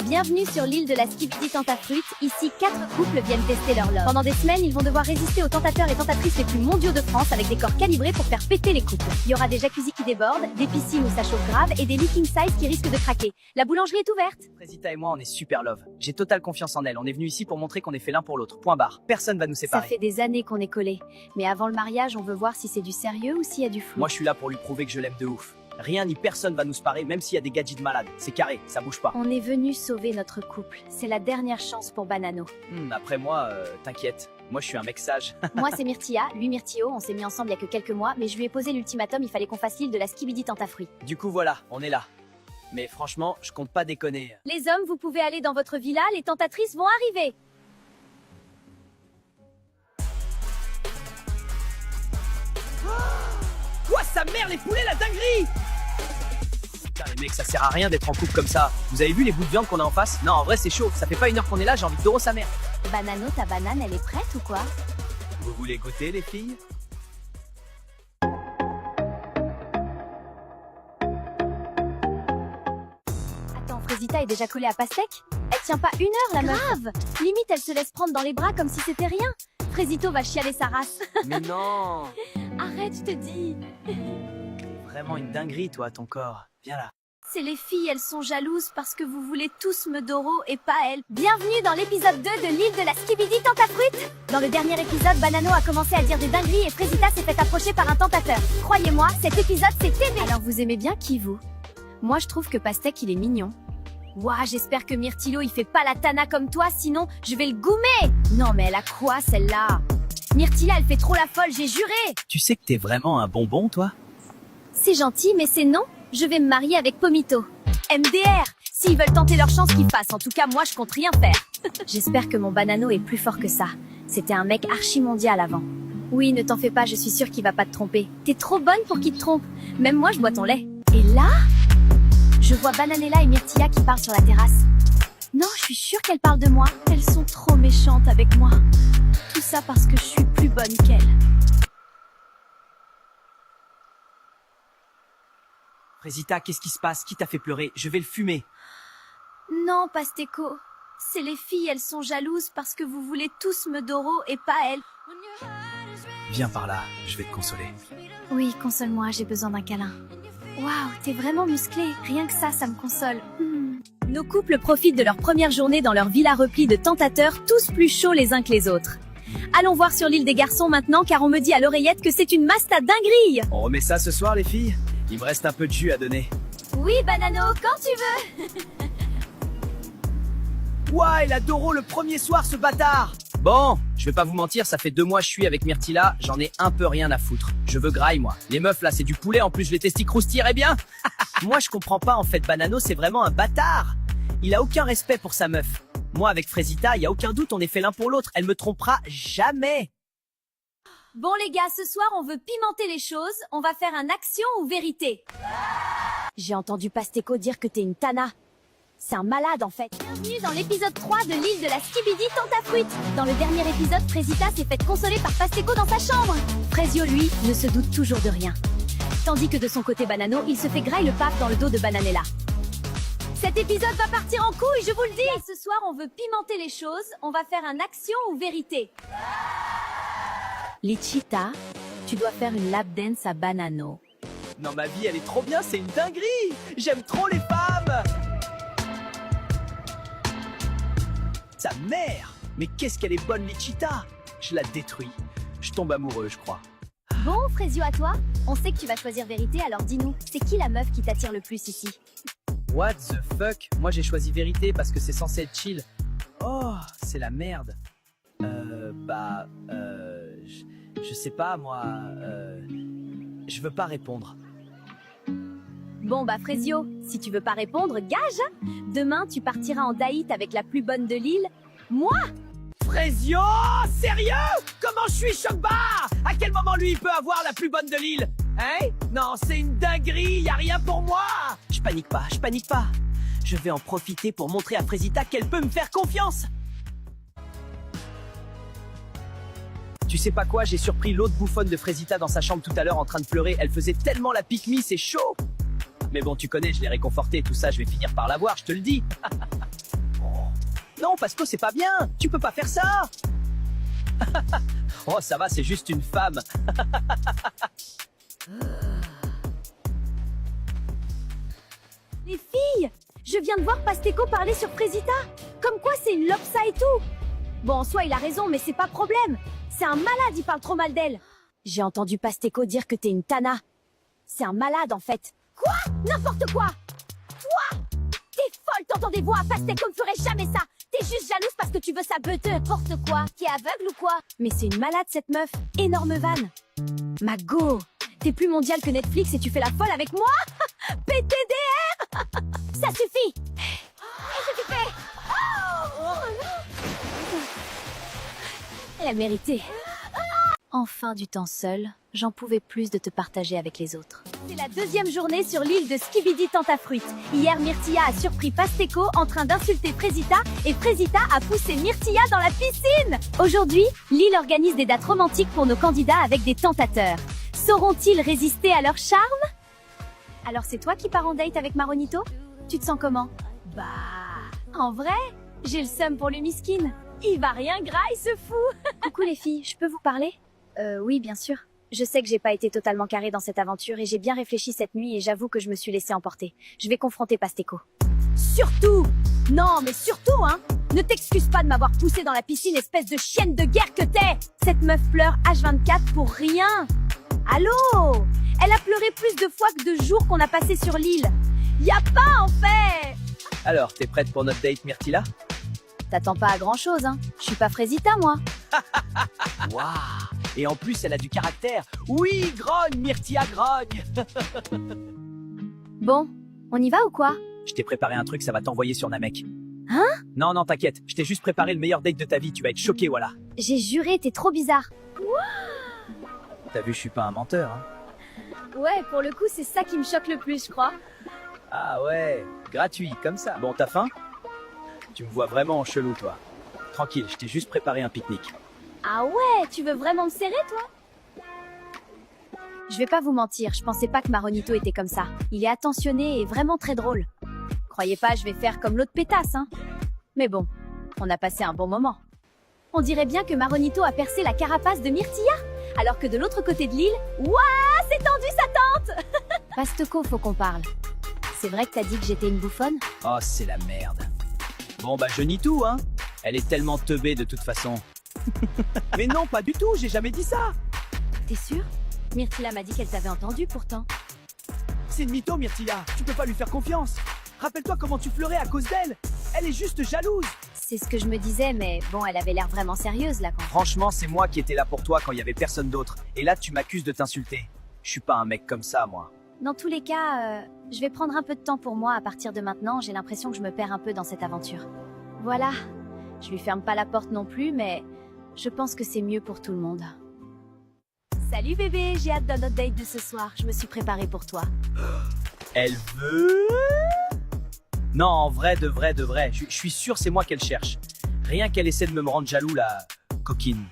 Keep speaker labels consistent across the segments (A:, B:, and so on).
A: Bienvenue sur l'île de la Skibidi Tentafruit. Ici, 4 couples viennent tester leur love. Pendant des semaines, ils vont devoir résister aux tentateurs et tentatrices les plus mondiaux de France avec des corps calibrés pour faire péter les couples. Il y aura des jacuzzis qui débordent, des piscines où ça chauffe grave et des lits king size qui risquent de craquer. La boulangerie est ouverte.
B: Frésita et moi, on est super love. J'ai totale confiance en elle. On est venus ici pour montrer qu'on est fait l'un pour l'autre. Point barre. Personne va nous
A: Ça
B: séparer.
A: fait des années qu'on est collés. Mais avant le mariage, on veut voir si c'est du sérieux ou s'il y a du flou.
B: Moi, je suis là pour lui prouver que je l'aime de ouf. Rien ni personne va nous séparer, même s'il y a des gadgets malades. C'est carré, ça bouge pas.
A: On est venu sauver notre couple. C'est la dernière chance pour Banano.
B: Après moi, t'inquiète. Moi, je suis un mec sage.
A: Moi, c'est Myrtilla, lui Myrtio. On s'est mis ensemble il y a que quelques mois, mais je lui ai posé l'ultimatum, il fallait qu'on fasse l'île de la Skibidi Tentafruit.
B: Du coup, voilà, on est là. Mais franchement, je compte pas déconner.
A: Les hommes, vous pouvez aller dans votre villa, les tentatrices vont arriver.
B: Quoi, sa mère, les poulets, la dinguerie! Putain, les mecs, ça sert à rien d'être en couple comme ça. Vous avez vu les bouts de viande qu'on a en face? Non, en vrai, c'est chaud. Ça fait pas une heure qu'on est là, j'ai envie de doro sa mère.
A: Banano, ta banane, elle est prête ou quoi?
B: Vous voulez goûter, les filles?
A: Attends, Frésita est déjà collée à Pastèque? Elle tient pas une heure, la meuf. Grave. Limite, elle se laisse prendre dans les bras comme si c'était rien. Frésito va chialer sa race.
B: Mais non!
A: Arrête, je te dis.
B: Vraiment une dinguerie, toi, ton corps. Viens là.
A: C'est les filles, elles sont jalouses parce que vous voulez tous me doro et pas elles. Bienvenue dans l'épisode 2 de l'île de la Skibidi Tentafruit. Dans le dernier épisode, Banano a commencé à dire des dingueries et Frésita s'est fait approcher par un tentateur. Croyez-moi, cet épisode c'est aimé. Alors vous aimez bien qui, vous? Moi, je trouve que Pastèque, il est mignon. Ouah, j'espère que Myrtilo, il fait pas la tana comme toi, sinon je vais le goumer. Non, mais elle a quoi, celle-là? Myrtilla, elle fait trop la folle, j'ai juré.
B: Tu sais que t'es vraiment un bonbon, toi?
A: C'est gentil, mais c'est non. Je vais me marier avec Pomito. MDR. S'ils veulent tenter leur chance, qu'ils fassent. En tout cas, moi, je compte rien faire. J'espère que mon Banano est plus fort que ça. C'était un mec archi-mondial avant. Oui, ne t'en fais pas, je suis sûre qu'il va pas te tromper. T'es trop bonne pour qu'il te trompe. Même moi, je bois ton lait. Et là, je vois Bananella et Myrtilla qui parlent sur la terrasse. Non, je suis sûre qu'elles parlent de moi. Elles sont trop méchantes avec moi. Tout ça parce que je suis plus bonne qu'elles.
B: Frésita, qu'est-ce qui se passe? Qui t'a fait pleurer? Je vais le fumer.
A: Non, Pasteco. C'est les filles, elles sont jalouses parce que vous voulez tous me doro et pas elles.
B: Viens par là, je vais te consoler.
A: Oui, console-moi, j'ai besoin d'un câlin. Waouh, t'es vraiment musclé. Rien que ça me console. Nos couples profitent de leur première journée dans leur villa replie de tentateurs, tous plus chauds les uns que les autres. Allons voir sur l'île des garçons maintenant, car on me dit à l'oreillette que c'est une masta dinguerie.
B: On remet ça ce soir, les filles? Il me reste un peu de jus à donner.
A: Oui, Banano, quand tu veux.
B: Ouah, il a Doro le premier soir, ce bâtard! Bon, je vais pas vous mentir, ça fait 2 mois que je suis avec Myrtilla, j'en ai un peu rien à foutre. Je veux graille, moi. Les meufs, là, c'est du poulet, en plus, les testis croustilleraient bien. Moi, je comprends pas, en fait, Banano, c'est vraiment un bâtard. Il a aucun respect pour sa meuf. Moi, avec Frésita, y a aucun doute, on est fait l'un pour l'autre. Elle me trompera jamais.
A: Bon les gars, ce soir on veut pimenter les choses, on va faire un action ou vérité. J'ai entendu Pasteco dire que t'es une tana. C'est un malade en fait. Bienvenue dans l'épisode 3 de l'île de la Skibidi Tentafruit. Dans le dernier épisode, Frésita s'est fait consoler par Pasteco dans sa chambre. Frésio, lui, ne se doute toujours de rien. Tandis que de son côté Banano, il se fait graille le pape dans le dos de Bananella. Cet épisode va partir en couille, je vous le dis. Ce soir on veut pimenter les choses, on va faire un action ou vérité. Lichita, tu dois faire une lap dance à Banano.
B: Non, ma vie, elle est trop bien, c'est une dinguerie. J'aime trop les femmes. Sa mère. Mais qu'est-ce qu'elle est bonne, Lichita. Je la détruis. Je tombe amoureux, je crois.
A: Bon, Frésio, à toi. On sait que tu vas choisir vérité, alors dis-nous, c'est qui la meuf qui t'attire le plus ici?
B: What the fuck? Moi, j'ai choisi vérité parce que c'est censé être chill. Oh, c'est la merde. Je sais pas, moi, je veux pas répondre.
A: Bon bah Frésio, si tu veux pas répondre, gage. Demain, tu partiras en date avec la plus bonne de l'île. Moi?
B: Frésio, sérieux? Comment je suis choc-barre? À quel moment lui il peut avoir la plus bonne de l'île? Hein? Non, c'est une dinguerie, y a rien pour moi. Je panique pas, je panique pas. Je vais en profiter pour montrer à Frésita qu'elle peut me faire confiance. Tu sais pas quoi, j'ai surpris l'autre bouffonne de Frésita dans sa chambre tout à l'heure en train de pleurer. Elle faisait tellement la pique-me, c'est chaud. Mais bon, tu connais, je l'ai réconfortée, tout ça, je vais finir par l'avoir, je te le dis. Pasco, c'est pas bien. Tu peux pas faire ça. Oh, ça va, c'est juste une femme.
A: Les filles, je viens de voir Pasteco parler sur Fresita. Comme quoi c'est une lopsa et tout. Bon, en soi, il a raison, mais c'est pas problème. C'est un malade, il parle trop mal d'elle. J'ai entendu Pasteco dire que t'es une tana. C'est un malade, en fait. Quoi? N'importe quoi! Toi! T'es folle, t'entends des voix. Pasteco ne ferait jamais ça. T'es juste jalouse parce que tu veux sa beute. N'importe quoi. T'es aveugle ou quoi? Mais c'est une malade, cette meuf. Énorme vanne. Mago, t'es plus mondial que Netflix et tu fais la folle avec moi? PTDR. Ça suffit. Qu'est-ce que tu fais? Elle a mérité. Enfin du temps seul, j'en pouvais plus de te partager avec les autres. C'est la deuxième journée sur l'île de Skibidi Tentafruit. Hier, Myrtilla a surpris Pasteco en train d'insulter Fresita et Fresita a poussé Myrtilla dans la piscine. Aujourd'hui, l'île organise des dates romantiques pour nos candidats avec des tentateurs. Sauront-ils résister à leur charme? Alors c'est toi qui pars en date avec Maronito? Tu te sens comment? Bah, en vrai, j'ai le seum pour le miskin. Il va rien gras, il se fout. Coucou les filles, je peux vous parler? Oui, bien sûr. Je sais que j'ai pas été totalement carrée dans cette aventure et j'ai bien réfléchi cette nuit et j'avoue que je me suis laissée emporter. Je vais confronter Pasteco. Surtout! Non, mais surtout, hein! Ne t'excuse pas de m'avoir poussée dans la piscine, espèce de chienne de guerre que t'es! Cette meuf pleure H24 pour rien! Allô? Elle a pleuré plus de fois que de jours qu'on a passé sur l'île. Y a pas, en fait!
B: Alors, t'es prête pour notre date, Myrtilla?
A: T'attends pas à grand chose, hein? Je suis pas Fresita, moi.
B: Waouh! Et en plus, elle a du caractère. Oui, grogne, Myrtilla, grogne.
A: Bon, on y va ou quoi?
B: Je t'ai préparé un truc, ça va t'envoyer sur Namek.
A: Hein?
B: Non, non, t'inquiète. Je t'ai juste préparé le meilleur date de ta vie. Tu vas être choqué, voilà.
A: J'ai juré, t'es trop bizarre.
B: T'as vu, je suis pas un menteur, hein.
A: Ouais, pour le coup, c'est ça qui me choque le plus, je crois.
B: Ah ouais, gratuit, comme ça. Bon, t'as faim? Tu me vois vraiment en chelou, toi. Tranquille, je t'ai juste préparé un pique-nique.
A: Ah ouais, tu veux vraiment me serrer, toi? Je vais pas vous mentir, je pensais pas que Maronito était comme ça. Il est attentionné et vraiment très drôle. Croyez pas, je vais faire comme l'autre pétasse, hein. Mais bon, on a passé un bon moment. On dirait bien que Maronito a percé la carapace de Myrtilla, alors que de l'autre côté de l'île, ouah, c'est tendu sa tente. Pasteco, faut qu'on parle. C'est vrai que t'as dit que j'étais une bouffonne?
B: Oh, c'est la merde. Bon, bah je nie tout, hein. Elle est tellement teubée de toute façon. Mais non, pas du tout, j'ai jamais dit ça.
A: T'es sûr? Myrtilla m'a dit qu'elle t'avait entendu pourtant.
B: C'est une mytho, Myrtilla. Tu peux pas lui faire confiance. Rappelle-toi comment tu pleurais à cause d'elle. Elle est juste jalouse.
A: C'est ce que je me disais, mais bon, elle avait l'air vraiment sérieuse là quand.
B: Franchement, c'est moi qui étais là pour toi quand il y avait personne d'autre. Et là, tu m'accuses de t'insulter. Je suis pas un mec comme ça, moi.
A: Dans tous les cas, je vais prendre un peu de temps pour moi à partir de maintenant. J'ai l'impression que je me perds un peu dans cette aventure. Voilà. Je lui ferme pas la porte non plus, mais je pense que c'est mieux pour tout le monde. Salut bébé, j'ai hâte de notre date de ce soir. Je me suis préparée pour toi.
B: Elle veut... Non, en vrai, de vrai, de vrai. Je suis sûr c'est moi qu'elle cherche. Rien qu'elle essaie de me rendre jaloux, la coquine.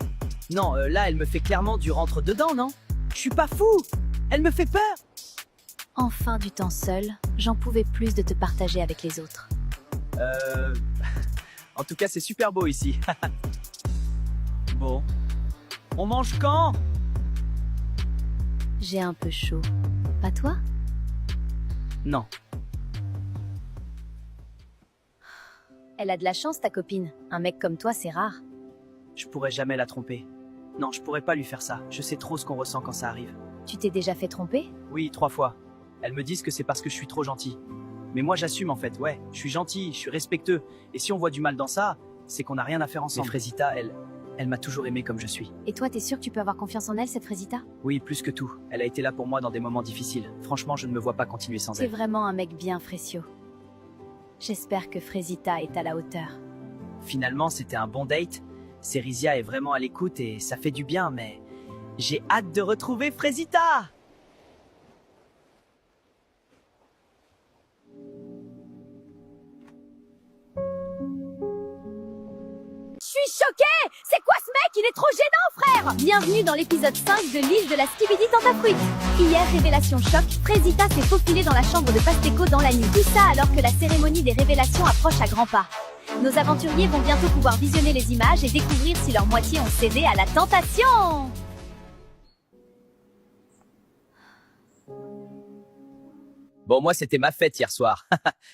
B: Non, là, elle me fait clairement du rentre-dedans, non? Je suis pas fou. Elle me fait peur.
A: Enfin du temps seul, j'en pouvais plus de te partager avec les autres.
B: En tout cas, c'est super beau ici. Bon. On mange quand?
A: J'ai un peu chaud. Pas toi?
B: Non.
A: Elle a de la chance, ta copine. Un mec comme toi, c'est rare.
B: Je pourrais jamais la tromper. Non, je pourrais pas lui faire ça. Je sais trop ce qu'on ressent quand ça arrive.
A: Tu t'es déjà fait tromper?
B: Oui, 3 fois. Elles me disent que c'est parce que je suis trop gentil. Mais moi, j'assume en fait. Ouais, je suis gentil, je suis respectueux. Et si on voit du mal dans ça, c'est qu'on n'a rien à faire ensemble. Mais Fresita, elle m'a toujours aimé comme je suis.
A: Et toi, t'es sûr que tu peux avoir confiance en elle, cette Fresita?
B: Oui, plus que tout. Elle a été là pour moi dans des moments difficiles. Franchement, je ne me vois pas continuer sans elle.
A: C'est vraiment un mec bien, Fresio. J'espère que Fresita est à la hauteur.
B: Finalement, c'était un bon date. Cerizia est vraiment à l'écoute et ça fait du bien, mais j'ai hâte de retrouver Fresita!
A: Je suis choquée! C'est quoi ce mec? Il est trop gênant, frère! Bienvenue dans l'épisode 5 de l'île de la Skibidi Tentafruit. Hier, révélation choc, Fresita s'est faufilée dans la chambre de Pasteco dans la nuit. Tout ça alors que la cérémonie des révélations approche à grands pas. Nos aventuriers vont bientôt pouvoir visionner les images et découvrir si leur moitié ont cédé à la tentation.
B: Bon, moi, c'était ma fête hier soir.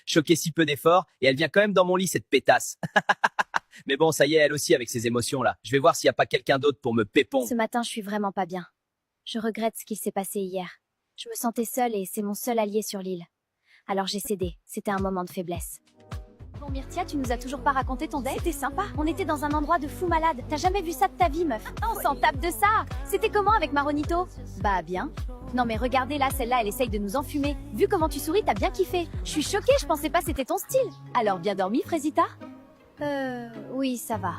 B: Choqué si peu d'efforts, et elle vient quand même dans mon lit, cette pétasse. Mais bon, ça y est, elle aussi avec ses émotions là. Je vais voir s'il n'y a pas quelqu'un d'autre pour me pépon.
A: Ce matin, je suis vraiment pas bien. Je regrette ce qui s'est passé hier. Je me sentais seule et c'est mon seul allié sur l'île. Alors j'ai cédé, c'était un moment de faiblesse. Bon Myrtia, tu nous as toujours pas raconté ton date? C'était sympa. On était dans un endroit de fou malade. T'as jamais vu ça de ta vie, meuf? On s'en tape de ça. C'était comment avec Maronito? Bah bien. Non mais regardez là, celle-là, elle essaye de nous enfumer. Vu comment tu souris, t'as bien kiffé. Je suis choquée, je pensais pas c'était ton style. Alors bien dormi, Frésita? Oui, ça va.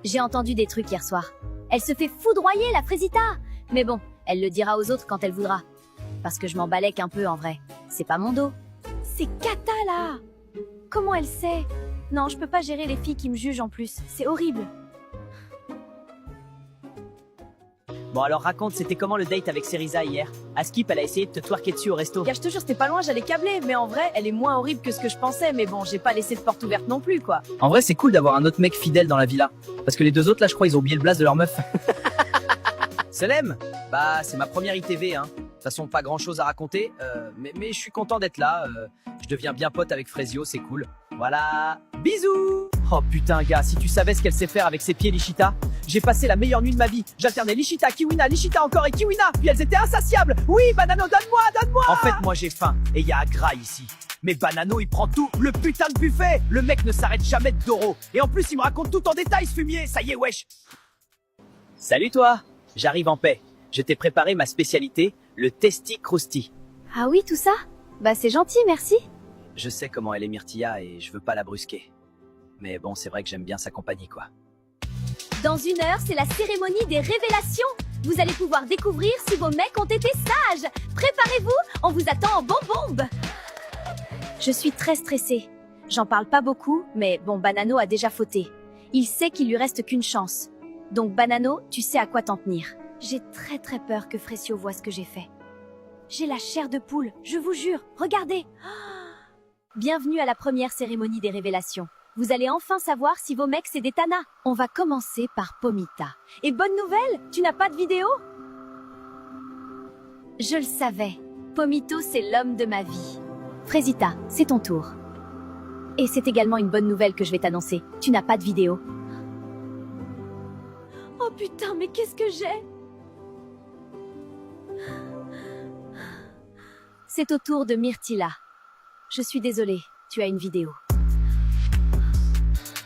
A: J'ai entendu des trucs hier soir. Elle se fait foudroyer, la Frésita. Mais bon, elle le dira aux autres quand elle voudra. Parce que je m'en balèque un peu en vrai. C'est pas mon dos. C'est Kata là. Comment elle sait? Non, je peux pas gérer les filles qui me jugent en plus. C'est horrible.
B: Bon alors raconte, c'était comment le date avec Cerisa hier? Askip, elle a essayé de te twerker dessus au resto.
C: Gars, je te jure, c'était pas loin, j'allais câbler, mais en vrai, elle est moins horrible que ce que je pensais, mais bon, j'ai pas laissé de porte ouverte non plus, quoi.
B: En vrai, c'est cool d'avoir un autre mec fidèle dans la villa. Parce que les deux autres là, je crois, ils ont oublié le blaze de leur meuf. Selem, bah c'est ma première ITV, hein. De toute façon, pas grand chose à raconter, mais je suis content d'être là. Je deviens bien pote avec Frésio, c'est cool. Voilà, bisous. Oh putain gars, si tu savais ce qu'elle sait faire avec ses pieds Lichita. J'ai passé la meilleure nuit de ma vie. J'alternais Lichita, Kiwina, Lichita encore et Kiwina. Puis elles étaient insatiables. Oui, Banano, donne-moi, donne-moi. En fait, moi j'ai faim et y a un gras ici. Mais Banano, il prend tout, le putain de buffet. Le mec ne s'arrête jamais de Doro. Et en plus, il me raconte tout en détail, ce fumier. Ça y est, wesh. Salut toi. J'arrive en paix. Je t'ai préparé ma spécialité, le Testi Crousti.
A: Ah oui, tout ça? Bah c'est gentil, merci.
B: Je sais comment elle est Myrtilla et je veux pas la brusquer. Mais bon, c'est vrai que j'aime bien sa compagnie, quoi.
A: Dans 1 heure, c'est la cérémonie des révélations. Vous allez pouvoir découvrir si vos mecs ont été sages. Préparez-vous, on vous attend en bombe. Je suis très stressée. J'en parle pas beaucoup, mais bon, Banano a déjà fauté. Il sait qu'il lui reste qu'une chance. Donc Banano, tu sais à quoi t'en tenir. J'ai très peur que Frésio voie ce que j'ai fait. J'ai la chair de poule, je vous jure, regardez. Bienvenue à la première cérémonie des révélations. Vous allez enfin savoir si vos mecs c'est des tanas. On va commencer par Pomita. Et bonne nouvelle, tu n'as pas de vidéo? Je le savais. Pomito, c'est l'homme de ma vie. Frésita, c'est ton tour. Et c'est également une bonne nouvelle que je vais t'annoncer. Tu n'as pas de vidéo. Oh putain, mais qu'est-ce que j'ai? C'est au tour de Myrtilla. Je suis désolée, tu as une vidéo.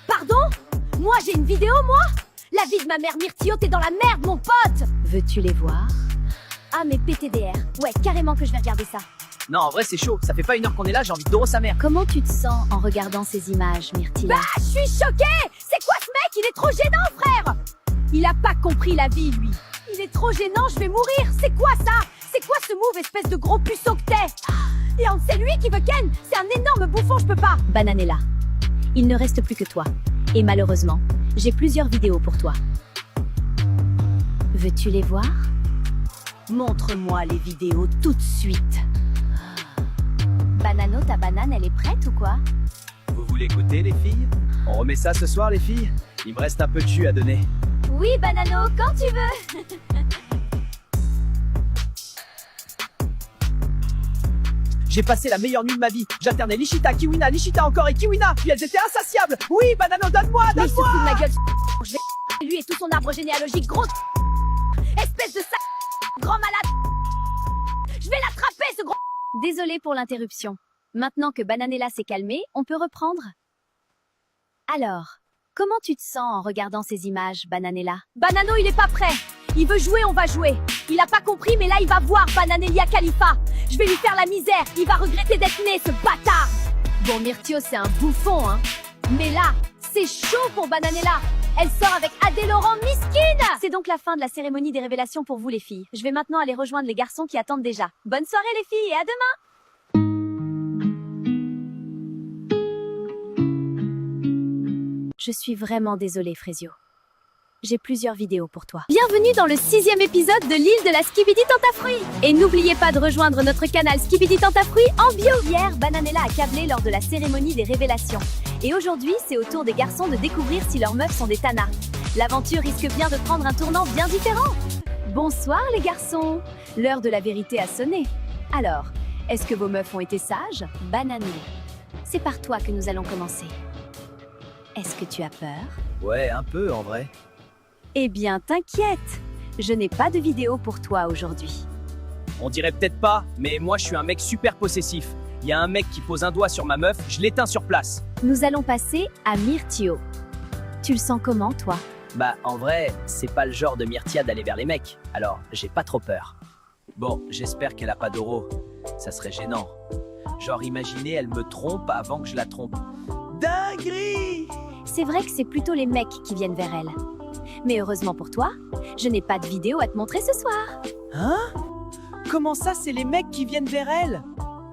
A: Pardon? Moi j'ai une vidéo, moi? La vie de ma mère Myrtio, t'es dans la merde, mon pote! Veux-tu les voir? Ah mais PTDR, ouais, carrément que je vais regarder ça.
B: Non, en vrai, c'est chaud. Ça fait pas 1 heure qu'on est là, j'ai envie de Doro sa mère.
A: Comment tu te sens en regardant ces images, Myrtilla?
C: Bah, je suis choquée! C'est quoi ce mec? Il est trop gênant, frère! Il a pas compris la vie, lui. Il est trop gênant, je vais mourir! C'est quoi ça? C'est quoi ce move, espèce de gros puceau que t'es? Et c'est lui qui veut Ken! C'est un énorme bouffon, je peux pas!
A: Bananella, il ne reste plus que toi. Et malheureusement, j'ai plusieurs vidéos pour toi. Veux-tu les voir?
C: Montre-moi les vidéos tout de suite.
A: Banano, ta banane, elle est prête ou quoi?
B: Vous voulez goûter, les filles? On remet ça ce soir, les filles? Il me reste un peu de jus à donner.
A: Oui, Banano, quand tu veux.
B: J'ai passé la meilleure nuit de ma vie. J'alternais Lichita, Kiwina, Lichita encore et Kiwina. Puis elles étaient insatiables. Oui, Banano, donne-moi,
A: Mais il se
B: donne-moi.
A: fout de ma gueule. Je vais lui et tout son arbre généalogique, gros. Espèce de grand malade. Je vais l'attraper, ce gros. Désolée pour l'interruption. Maintenant que Bananella s'est calmée, on peut reprendre? Alors, comment tu te sens en regardant ces images, Bananella?
C: Banano, il est pas prêt. Il veut jouer, on va jouer. Il a pas compris, mais là, il va voir Bananelia Khalifa. Je vais lui faire la misère. Il va regretter d'être né, ce bâtard. Bon, Myrtio, c'est un bouffon, hein. Mais là, c'est chaud pour Bananella. Elle sort avec Adé Laurent Miskine.
A: C'est donc la fin de la cérémonie des révélations pour vous les filles. Je vais maintenant aller rejoindre les garçons qui attendent déjà. Bonne soirée les filles et à demain! Je suis vraiment désolée, Frésio. J'ai plusieurs vidéos pour toi. Bienvenue dans le 6e épisode de l'île de la Skibidi Tentafruit. Et n'oubliez pas de rejoindre notre canal Skibidi Tentafruit en bio. Hier, Bananella a câblé lors de la cérémonie des révélations. Et aujourd'hui, c'est au tour des garçons de découvrir si leurs meufs sont des tanas. L'aventure risque bien de prendre un tournant bien différent. Bonsoir les garçons, l'heure de la vérité a sonné. Alors, est-ce que vos meufs ont été sages? Bananou. C'est par toi que nous allons commencer. Est-ce que tu as peur?
B: Ouais, un peu en vrai.
A: Eh bien, t'inquiète, je n'ai pas de vidéo pour toi aujourd'hui.
B: On dirait peut-être pas, mais moi je suis un mec super possessif. Il y a un mec qui pose un doigt sur ma meuf, je l'éteins sur place.
A: Nous allons passer à Myrtio. Tu le sens comment, toi?
B: Bah, en vrai, c'est pas le genre de Myrtia d'aller vers les mecs, alors j'ai pas trop peur. Bon, j'espère qu'elle a pas d'euro. Ça serait gênant. Genre, imaginez, elle me trompe avant que je la trompe. Dinguerie!
A: C'est vrai que c'est plutôt les mecs qui viennent vers elle. Mais heureusement pour toi, je n'ai pas de vidéo à te montrer ce soir.
B: Hein? Comment ça, c'est les mecs qui viennent vers elle?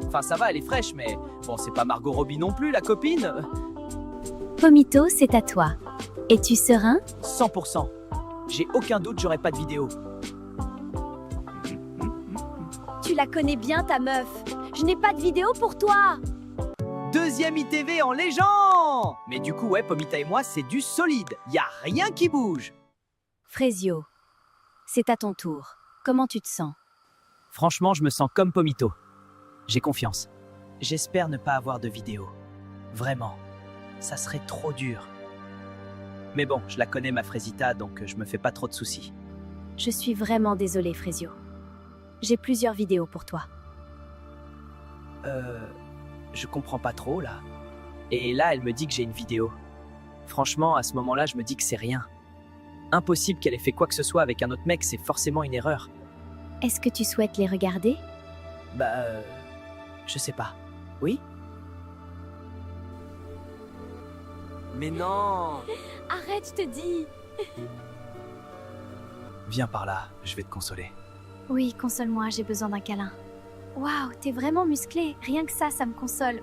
B: Enfin, ça va, elle est fraîche, mais bon, c'est pas Margot Robbie non plus, la copine.
A: Pomito, c'est à toi. Es-tu serein?
B: 100%. J'ai aucun doute, j'aurai pas de vidéo.
A: Tu la connais bien, ta meuf. Je n'ai pas de vidéo pour toi.
B: Deuxième ITV en légende! Mais du coup, ouais, Pomita et moi, c'est du solide. Y a rien qui bouge.
A: Frésio, c'est à ton tour. Comment tu te sens?
B: Franchement, je me sens comme Pomito. J'ai confiance. J'espère ne pas avoir de vidéo. Vraiment. Ça serait trop dur. Mais bon, je la connais, ma Frésita, donc je me fais pas trop de soucis.
A: Je suis vraiment désolée, Frésio. J'ai plusieurs vidéos pour toi.
B: Je comprends pas trop, là. Et là, elle me dit que j'ai une vidéo. Franchement, à ce moment-là, je me dis que c'est rien. Impossible qu'elle ait fait quoi que ce soit avec un autre mec, c'est forcément une erreur.
A: Est-ce que tu souhaites les regarder?
B: Bah, je sais pas. Oui? Mais non!
A: Arrête, je te dis.
B: Viens par là, je vais te consoler.
A: Oui, console-moi, j'ai besoin d'un câlin. Waouh, t'es vraiment musclé. Rien que ça me console.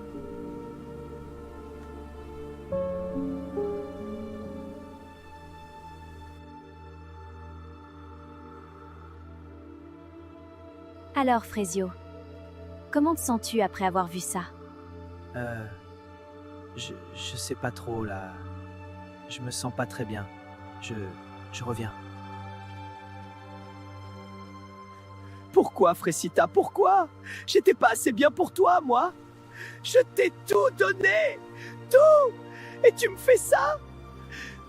A: Alors, Frésio, comment te sens-tu après avoir vu ça?
B: Je sais pas trop, là. Je me sens pas très bien. Je reviens. Pourquoi, Frésita, pourquoi? J'étais pas assez bien pour toi, moi. Je t'ai tout donné. Tout. Et tu me fais ça?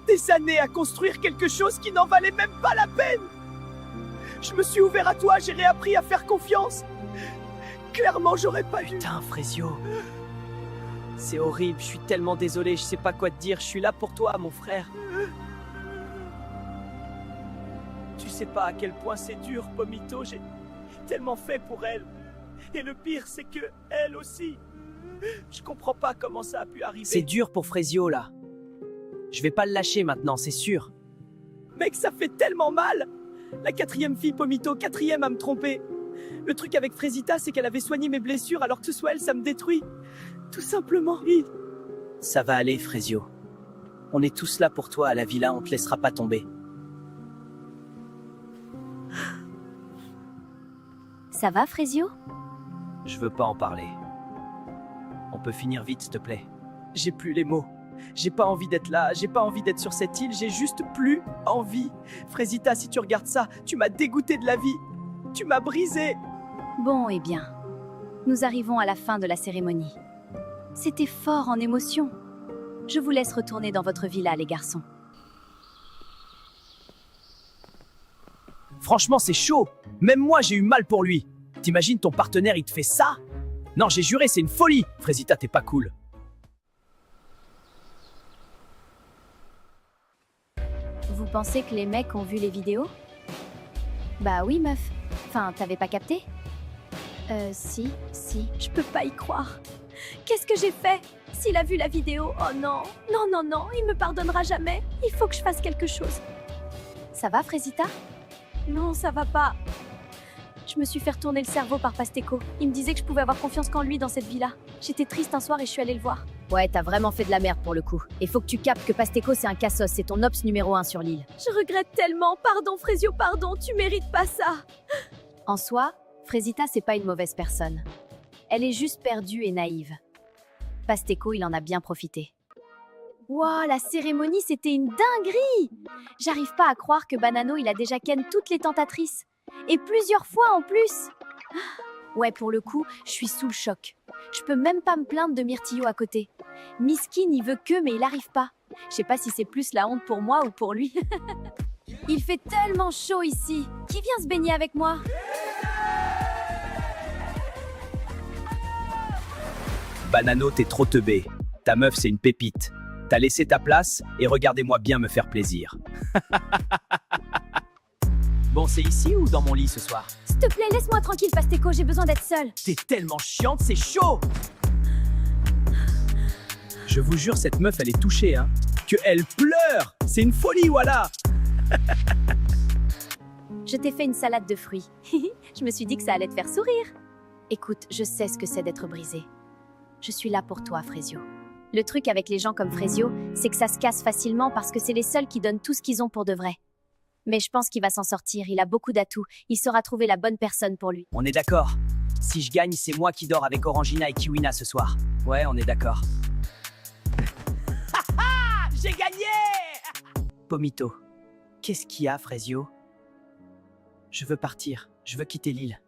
B: Des années à construire quelque chose qui n'en valait même pas la peine. Je me suis ouvert à toi, j'ai réappris à faire confiance. Clairement, j'aurais pas dû. Putain, Frésio. C'est horrible, je suis tellement désolé, je sais pas quoi te dire. Je suis là pour toi, mon frère. Tu sais pas à quel point c'est dur, Pomito. J'ai tellement fait pour elle. Et le pire, c'est que elle aussi. Je comprends pas comment ça a pu arriver. C'est dur pour Frésio, là. Je vais pas le lâcher maintenant, c'est sûr. Mec, ça fait tellement mal. La quatrième fille, Pomito, quatrième à me tromper. Le truc avec Frésita, c'est qu'elle avait soigné mes blessures, alors que ce soit elle, ça me détruit. Tout simplement. Ça va aller, Frésio. On est tous là pour toi à la villa, on te laissera pas tomber.
A: Ça va, Frésio?
B: Je veux pas en parler. On peut finir vite, s'il te plaît. J'ai plus les mots. J'ai pas envie d'être là, j'ai pas envie d'être sur cette île, j'ai juste plus envie. Frésita, si tu regardes ça, tu m'as dégoûté de la vie. Tu m'as brisé.
A: Bon, eh bien, nous arrivons à la fin de la cérémonie. C'était fort en émotion. Je vous laisse retourner dans votre villa, les garçons.
B: Franchement, c'est chaud. Même moi, j'ai eu mal pour lui. T'imagines ton partenaire, il te fait ça? Non, j'ai juré, c'est une folie. Frésita, t'es pas cool.
A: Vous pensez que les mecs ont vu les vidéos? Bah oui, meuf. Enfin, t'avais pas capté? Si. Je peux pas y croire. Qu'est-ce que j'ai fait? S'il a vu la vidéo, oh non. Non, il me pardonnera jamais. Il faut que je fasse quelque chose. Ça va, Frésita? Non, ça va pas. Je me suis fait retourner le cerveau par Pasteco. Il me disait que je pouvais avoir confiance qu'en lui dans cette villa. J'étais triste un soir et je suis allée le voir. Ouais, t'as vraiment fait de la merde pour le coup. Et faut que tu captes que Pasteco c'est un cassos, c'est ton ops numéro 1 sur l'île. Je regrette tellement. Pardon, Frésio, pardon, tu mérites pas ça. En soi, Frésita c'est pas une mauvaise personne. Elle est juste perdue et naïve. Pasteco, il en a bien profité. Wow, la cérémonie, c'était une dinguerie! J'arrive pas à croire que Banano, il a déjà ken toutes les tentatrices. Et plusieurs fois en plus. Ouais, pour le coup, je suis sous le choc. Je peux même pas me plaindre de Myrtillo à côté. Miskin, il veut que, mais il arrive pas. Je sais pas si c'est plus la honte pour moi ou pour lui. Il fait tellement chaud ici. Qui vient se baigner avec moi?
B: Banano, t'es trop teubé. Ta meuf, c'est une pépite. T'as laissé ta place et regardez-moi bien me faire plaisir. Bon, c'est ici ou dans mon lit ce soir?
A: S'il te plaît, laisse-moi tranquille, Pasteco, j'ai besoin d'être seule.
B: T'es tellement chiante, c'est chaud! Je vous jure, cette meuf, elle est touchée, hein. Que elle pleure! C'est une folie, voilà!
A: Je t'ai fait une salade de fruits. Je me suis dit que ça allait te faire sourire. Écoute, je sais ce que c'est d'être brisé. Je suis là pour toi, Frésio. Le truc avec les gens comme Frésio, c'est que ça se casse facilement parce que c'est les seuls qui donnent tout ce qu'ils ont pour de vrai. Mais je pense qu'il va s'en sortir, il a beaucoup d'atouts, il saura trouver la bonne personne pour lui.
B: On est d'accord. Si je gagne, c'est moi qui dors avec Orangina et Kiwina ce soir. Ouais, on est d'accord. J'ai gagné! Pomito, qu'est-ce qu'il y a, Frésio? Je veux partir, je veux quitter l'île.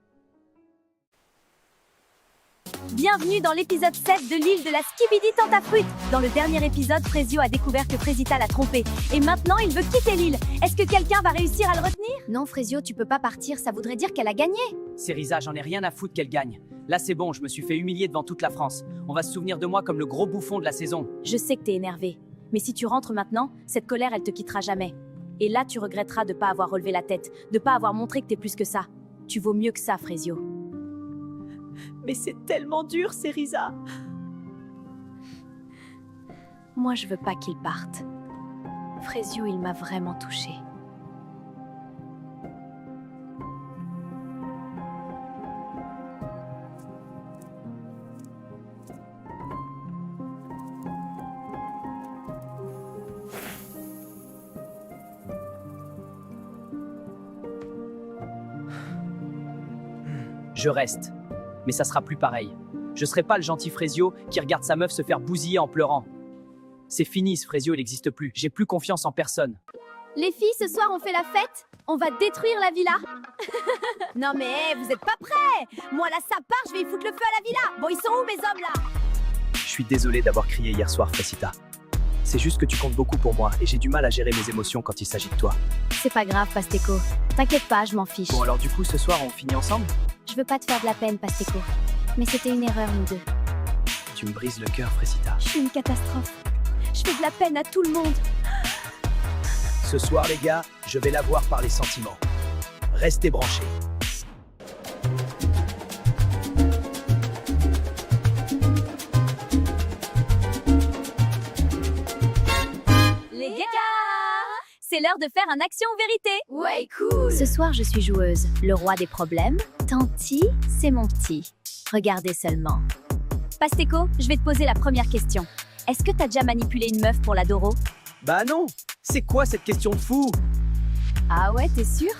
A: Bienvenue dans l'épisode 7 de l'île de la Skibidi Tentafruit. Dans le dernier épisode, Frésio a découvert que Frésita l'a trompé. Et maintenant, il veut quitter l'île. Est-ce que quelqu'un va réussir à le retenir? Non, Frésio, tu peux pas partir, ça voudrait dire qu'elle a gagné.
B: Cériza, j'en ai rien à foutre qu'elle gagne. Là, c'est bon, je me suis fait humilier devant toute la France. On va se souvenir de moi comme le gros bouffon de la saison.
A: Je sais que t'es énervé. Mais si tu rentres maintenant, cette colère, elle te quittera jamais. Et là, tu regretteras de pas avoir relevé la tête, de pas avoir montré que t'es plus que ça. Tu vaux mieux que ça, Frésio.
B: Mais c'est tellement dur, Cériza.
A: Moi, je veux pas qu'il parte. Frésio, il m'a vraiment touchée.
B: Je reste. Mais ça sera plus pareil. Je serai pas le gentil Frésio qui regarde sa meuf se faire bousiller en pleurant. C'est fini, ce Frésio, il n'existe plus. J'ai plus confiance en personne.
A: Les filles, ce soir, on fait la fête? On va détruire la villa? Non mais, vous êtes pas prêts? Moi là, ça part, je vais y foutre le feu à la villa. Bon, ils sont où mes hommes là?
B: Je suis désolé d'avoir crié hier soir, Frésita. C'est juste que tu comptes beaucoup pour moi et j'ai du mal à gérer mes émotions quand il s'agit de toi.
A: C'est pas grave, Pasteco. T'inquiète pas, je m'en fiche.
B: Bon alors du coup, ce soir, on finit ensemble?
A: Je veux pas te faire de la peine, Pasteco. Mais c'était une erreur, nous deux.
B: Tu me brises le cœur, Frésita.
A: Je suis une catastrophe. Je fais de la peine à tout le monde.
B: Ce soir, les gars, je vais l'avoir par les sentiments. Restez branchés.
A: Les gars, c'est l'heure de faire un action ou vérité.
C: Ouais, cool.
A: Ce soir, je suis joueuse. Le roi des problèmes. Tanti, c'est mon petit. Regardez seulement. Pasteco, je vais te poser la première question. Est-ce que t'as déjà manipulé une meuf pour l'adoro?
B: Bah non. C'est quoi cette question de fou?
A: Ah ouais, t'es sûr?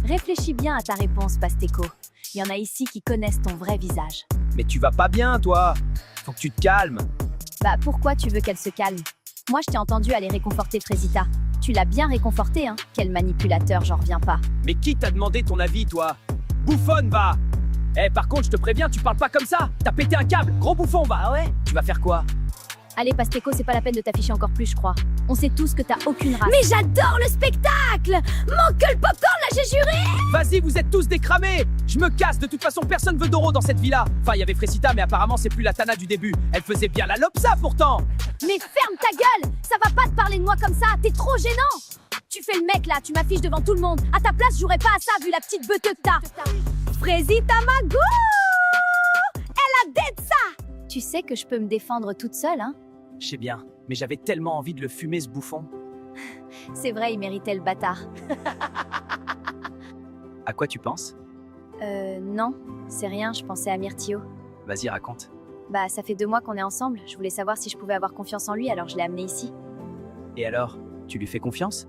A: Réfléchis bien à ta réponse, Pasteco. Il y en a ici qui connaissent ton vrai visage.
B: Mais tu vas pas bien, toi. Faut que tu te calmes.
A: Bah pourquoi tu veux qu'elle se calme? Moi, je t'ai entendu aller réconforter Frésita. Tu l'as bien réconforté, hein? Quel manipulateur, j'en reviens pas.
B: Mais qui t'a demandé ton avis, toi? Bouffonne, va! Eh, par contre, je te préviens, tu parles pas comme ça! T'as pété un câble, gros bouffon, va! Ah ouais? Tu vas faire quoi?
A: Allez, Pasteco, c'est pas la peine de t'afficher encore plus, je crois. On sait tous que t'as aucune race.
C: Mais j'adore le spectacle! Manque que le popcorn là, j'ai juré!
B: Vas-y, vous êtes tous décramés! Je me casse, de toute façon, personne veut d'Oro dans cette villa! Enfin, il y avait Frésita, mais apparemment, c'est plus la Tana du début. Elle faisait bien la lopsa, pourtant!
A: Mais ferme ta gueule! Ça va pas te parler de moi comme ça, t'es trop gênant! Tu fais le mec là, tu m'affiches devant tout le monde. À ta place, je jouerais pas à ça vu la petite beuteux que t'as. Frésita Magou! Elle a dead ça! Tu sais que je peux me défendre toute seule, hein?
B: Je sais bien, mais j'avais tellement envie de le fumer, ce bouffon.
A: C'est vrai, il méritait le bâtard.
B: À quoi tu penses?
A: Non, c'est rien, je pensais à Myrtillo.
B: Vas-y, raconte.
A: Bah, ça fait 2 mois qu'on est ensemble. Je voulais savoir si je pouvais avoir confiance en lui, alors je l'ai amené ici.
B: Et alors, tu lui fais confiance?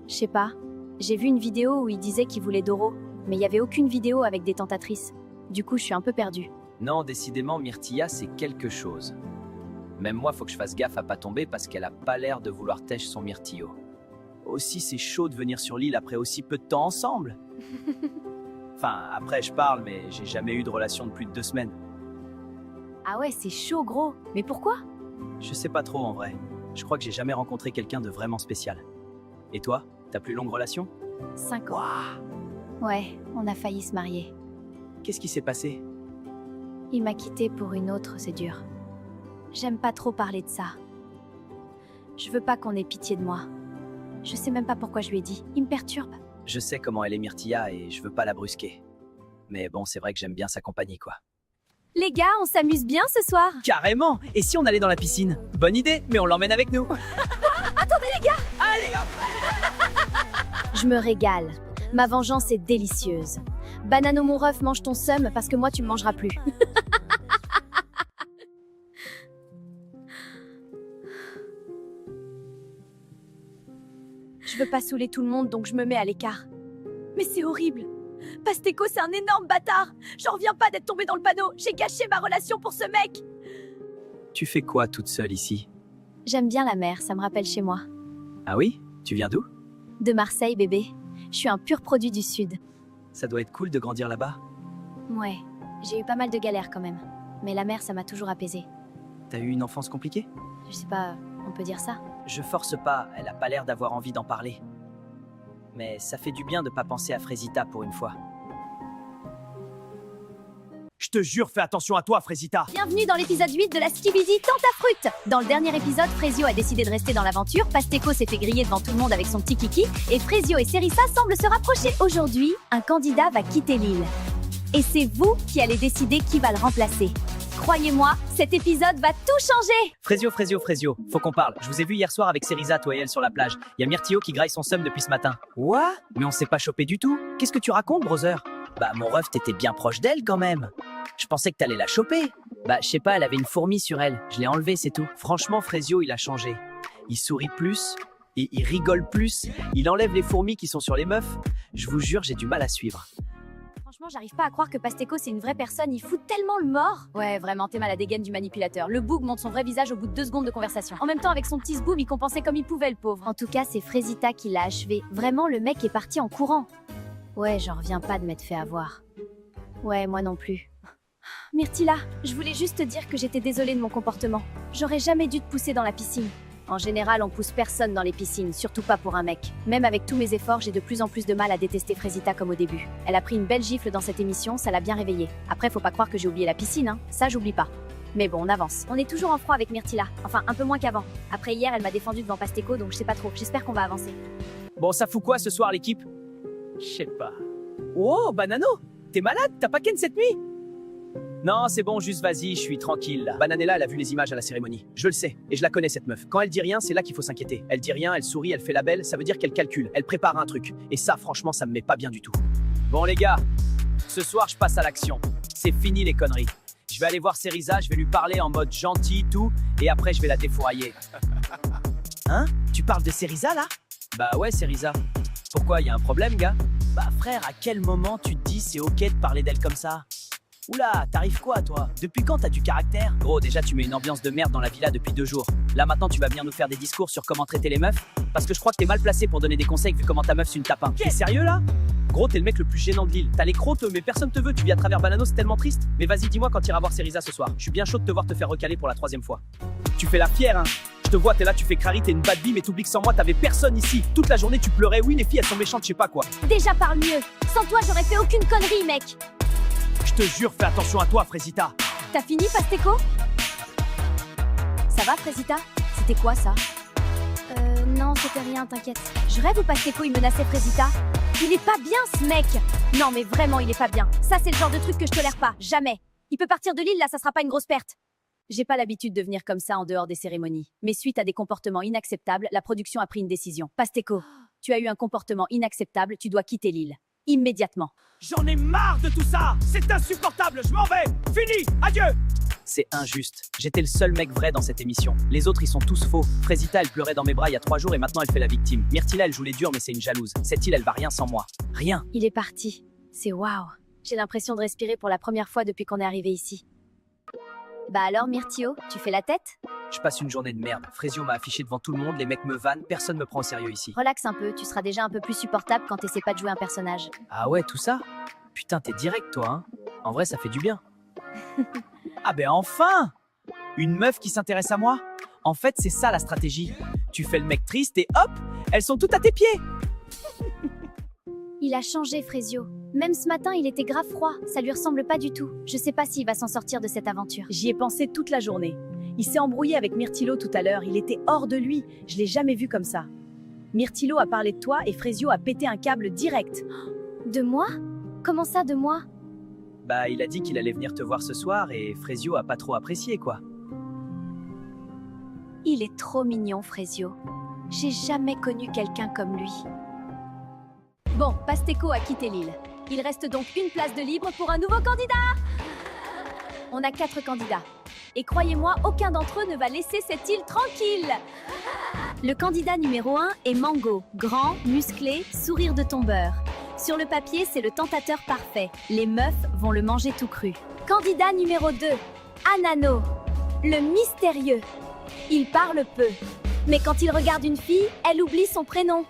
A: Je sais pas. J'ai vu une vidéo où il disait qu'il voulait Doro, mais il y avait aucune vidéo avec des tentatrices. Du coup, je suis un peu perdue.
B: Non, décidément, Myrtilla, c'est quelque chose. Même moi, faut que je fasse gaffe à pas tomber parce qu'elle a pas l'air de vouloir tèche son myrtillo. Aussi, c'est chaud de venir sur l'île après aussi peu de temps ensemble. Enfin, après je parle, mais j'ai jamais eu de relation de plus de 2 semaines.
A: Ah ouais, c'est chaud, gros. Mais pourquoi?
B: Je sais pas trop en vrai. Je crois que j'ai jamais rencontré quelqu'un de vraiment spécial. Et toi, ta plus longue relation?
A: 5 ans. Ouais, on a failli se marier.
B: Qu'est-ce qui s'est passé?
A: Il m'a quitté pour une autre, c'est dur. J'aime pas trop parler de ça. Je veux pas qu'on ait pitié de moi. Je sais même pas pourquoi je lui ai dit. Il me perturbe.
B: Je sais comment elle est Myrtilla et je veux pas la brusquer. Mais bon, c'est vrai que j'aime bien sa compagnie, quoi.
A: Les gars, on s'amuse bien ce soir.
B: Carrément! Et si on allait dans la piscine? Bonne idée, mais on l'emmène avec nous.
A: Attendez les gars!
B: Allez hop!
A: Je me régale. Ma vengeance est délicieuse. Banano mon ref, mange ton seum parce que moi tu me mangeras plus. Je veux pas saouler tout le monde donc je me mets à l'écart. Mais c'est horrible. Pasteko c'est un énorme bâtard. J'en reviens pas d'être tombée dans le panneau. J'ai gâché ma relation pour ce mec.
B: Tu fais quoi toute seule ici?
A: J'aime bien la mer, ça me rappelle chez moi.
B: Ah oui? Tu viens d'où?
A: De Marseille bébé. Je suis un pur produit du sud.
B: Ça doit être cool de grandir là-bas.
A: Ouais, j'ai eu pas mal de galères quand même. Mais la mer ça m'a toujours apaisée.
B: T'as eu une enfance compliquée?
A: Je sais pas, on peut dire ça.
B: Je force pas, elle a pas l'air d'avoir envie d'en parler. Mais ça fait du bien de pas penser à Frésita pour une fois. Je te jure, fais attention à toi, Frésita!
A: Bienvenue dans l'épisode 8 de la Skibidi Tentafruit. Dans le dernier épisode, Frésio a décidé de rester dans l'aventure, Pasteko s'est fait griller devant tout le monde avec son petit kiki, et Frésio et Cerissa semblent se rapprocher. Aujourd'hui, un candidat va quitter l'île. Et c'est vous qui allez décider qui va le remplacer. Croyez-moi, cet épisode va tout changer.
B: Frésio, faut qu'on parle. Je vous ai vu hier soir avec Cerisa, toi et elle sur la plage. Il y a Myrtillo qui graille son seum depuis ce matin. What? Mais on s'est pas chopé du tout. Qu'est-ce que tu racontes, brother? Bah, mon ref, t'étais bien proche d'elle quand même. Je pensais que t'allais la choper. Bah, je sais pas, elle avait une fourmi sur elle. Je l'ai enlevée, c'est tout. Franchement, Frésio, il a changé. Il sourit plus, et il rigole plus. Il enlève les fourmis qui sont sur les meufs. Je vous jure, j'ai du mal à suivre.
A: Franchement, j'arrive pas à croire que Pasteko c'est une vraie personne, il fout tellement le mort. Ouais, vraiment, t'es mal à dégaine du manipulateur. Le boug montre son vrai visage au bout de 2 secondes de conversation. En même temps, avec son petit zboum, il compensait comme il pouvait, le pauvre. En tout cas, c'est Frésita qui l'a achevé. Vraiment, le mec est parti en courant. Ouais, j'en reviens pas de m'être fait avoir. Ouais, moi non plus. Myrtilla, je voulais juste te dire que j'étais désolée de mon comportement. J'aurais jamais dû te pousser dans la piscine. En général, on pousse personne dans les piscines, surtout pas pour un mec. Même avec tous mes efforts, j'ai de plus en plus de mal à détester Frésita comme au début. Elle a pris une belle gifle dans cette émission, ça l'a bien réveillée. Après, faut pas croire que j'ai oublié la piscine, hein. Ça, j'oublie pas. Mais bon, on avance. On est toujours en froid avec Myrtilla. Enfin, un peu moins qu'avant. Après hier, elle m'a défendu devant Pasteko, donc je sais pas trop. J'espère qu'on va avancer.
B: Bon, ça fout quoi ce soir, l'équipe? Je sais pas. Oh, Banano! T'es malade? T'as pas ken cette nuit? Non, c'est bon, juste vas-y, je suis tranquille là. Bananella, elle a vu les images à la cérémonie. Je le sais, et je la connais cette meuf. Quand elle dit rien, c'est là qu'il faut s'inquiéter. Elle dit rien, elle sourit, elle fait la belle, ça veut dire qu'elle calcule, elle prépare un truc. Et ça, franchement, ça me met pas bien du tout. Bon les gars, ce soir, je passe à l'action. C'est fini les conneries. Je vais aller voir Cerisa, je vais lui parler en mode gentil, tout, et après je vais la défourailler. Hein? Tu parles de Cerisa là? Bah ouais, Cerisa. Pourquoi, y a un problème, gars? Bah frère, à quel moment tu te dis c'est ok de parler d'elle comme ça? Oula, t'arrives quoi toi? Depuis quand t'as du caractère? Gros, déjà tu mets une ambiance de merde dans la villa depuis 2 jours. Là maintenant tu vas venir nous faire des discours sur comment traiter les meufs? Parce que je crois que t'es mal placé pour donner des conseils vu comment ta meuf c'est une tapin. T'es sérieux là? Gros, t'es le mec le plus gênant de l'île. T'as les crottes mais personne te veut, tu vis à travers Banano, c'est tellement triste. Mais vas-y, dis-moi quand t'iras voir Cerisa ce soir. Je suis bien chaud de te voir te faire recaler pour la 3e fois. Tu fais la fière, hein? Je te vois, t'es là, tu fais crari, t'es une bad bee, mais t'oublies que sans moi t'avais personne ici. Toute la journée tu pleurais, oui les filles elles sont méchantes, je sais pas quoi.
A: Déjà parle mieux. Sans toi, j'aurais fait aucune connerie, mec.
B: Je te jure, fais attention à toi, Frésita.
A: T'as fini, Pasteko? Ça va, Frésita? C'était quoi, ça? Non, c'était rien, t'inquiète. Je rêve où Pasteko, il menaçait Frésita? Il est pas bien, ce mec! Non, mais vraiment, il est pas bien. Ça, c'est le genre de truc que je tolère pas, jamais. Il peut partir de l'île, là, ça sera pas une grosse perte. J'ai pas l'habitude de venir comme ça en dehors des cérémonies. Mais suite à des comportements inacceptables, la production a pris une décision. Pasteko, tu as eu un comportement inacceptable, tu dois quitter l'île. Immédiatement.
B: J'en ai marre de tout ça! C'est insupportable, je m'en vais! Fini! Adieu! C'est injuste. J'étais le seul mec vrai dans cette émission. Les autres, ils sont tous faux. Frésita, elle pleurait dans mes bras il y a 3 jours et maintenant elle fait la victime. Myrtilla, elle joue les durs mais c'est une jalouse. Cette île, elle va rien sans moi. Rien.
A: Il est parti. C'est waouh. J'ai l'impression de respirer pour la première fois depuis qu'on est arrivé ici. Bah alors Myrtio, tu fais la tête?
B: Je passe une journée de merde. Frésio m'a affiché devant tout le monde, les mecs me vannent, personne me prend au sérieux ici.
A: Relaxe un peu, tu seras déjà un peu plus supportable quand t'essaies pas de jouer un personnage.
B: Ah ouais, tout ça? Putain, t'es direct toi, hein. En vrai, ça fait du bien. Ah ben enfin! Une meuf qui s'intéresse à moi? En fait, c'est ça la stratégie. Tu fais le mec triste et hop, elles sont toutes à tes pieds.
A: Il a changé, Frésio. Même ce matin, il était grave froid. Ça lui ressemble pas du tout. Je sais pas s'il va s'en sortir de cette aventure.
C: J'y ai pensé toute la journée. Il s'est embrouillé avec Myrtilo tout à l'heure. Il était hors de lui. Je l'ai jamais vu comme ça. Myrtilo a parlé de toi et Frésio a pété un câble direct.
A: De moi? Comment ça, de moi?
B: Bah, il a dit qu'il allait venir te voir ce soir et Frésio a pas trop apprécié, quoi.
A: Il est trop mignon, Frésio. J'ai jamais connu quelqu'un comme lui. Bon, Pasteco a quitté l'île. Il reste donc une place de libre pour un nouveau candidat. On a 4 candidats. Et croyez-moi, aucun d'entre eux ne va laisser cette île tranquille. Le candidat numéro 1 est Mango. Grand, musclé, sourire de tombeur. Sur le papier, c'est le tentateur parfait. Les meufs vont le manger tout cru. Candidat numéro 2, Anano. Le mystérieux. Il parle peu. Mais quand il regarde une fille, elle oublie son prénom.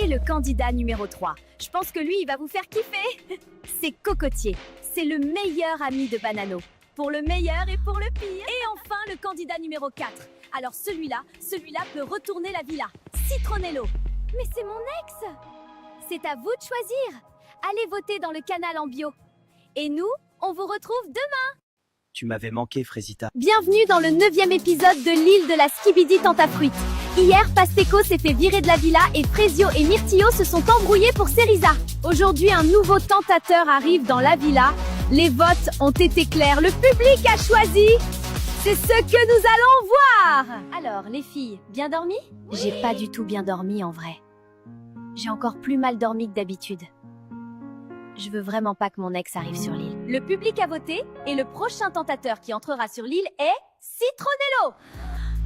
A: Et le candidat numéro 3. Je pense que lui, il va vous faire kiffer. C'est Cocotier. C'est le meilleur ami de Banano. Pour le meilleur et pour le pire. Et enfin, le candidat numéro 4. Alors celui-là peut retourner la villa. Citronello. Mais c'est mon ex. C'est à vous de choisir. Allez voter dans le canal en bio. Et nous, on vous retrouve demain.
B: Tu m'avais manqué, Frésita.
A: Bienvenue dans le 9e épisode de l'île de la Skibidi Tentafruite. Hier, Pasteco s'est fait virer de la villa et Frésio et Myrtio se sont embrouillés pour Cerisa. Aujourd'hui, un nouveau tentateur arrive dans la villa. Les votes ont été clairs, le public a choisi. C'est ce que nous allons voir. Alors, les filles, bien dormi? J'ai pas du tout bien dormi en vrai. J'ai encore plus mal dormi que d'habitude. Je veux vraiment pas que mon ex arrive sur l'île. Le public a voté et le prochain tentateur qui entrera sur l'île est Citronello.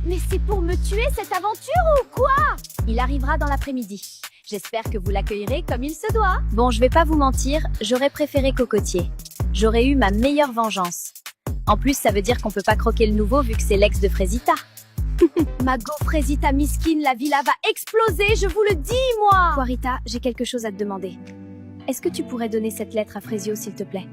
A: Mais c'est pour me tuer cette aventure ou quoi? Il arrivera dans l'après-midi. J'espère que vous l'accueillerez comme il se doit. Bon, je vais pas vous mentir, j'aurais préféré Cocotier. J'aurais eu ma meilleure vengeance. En plus, ça veut dire qu'on peut pas croquer le nouveau vu que c'est l'ex de Frésita. Ma Frésita miskine, la villa va exploser, je vous le dis, moi! Quarita, j'ai quelque chose à te demander. Est-ce que tu pourrais donner cette lettre à Frésio, s'il te plaît?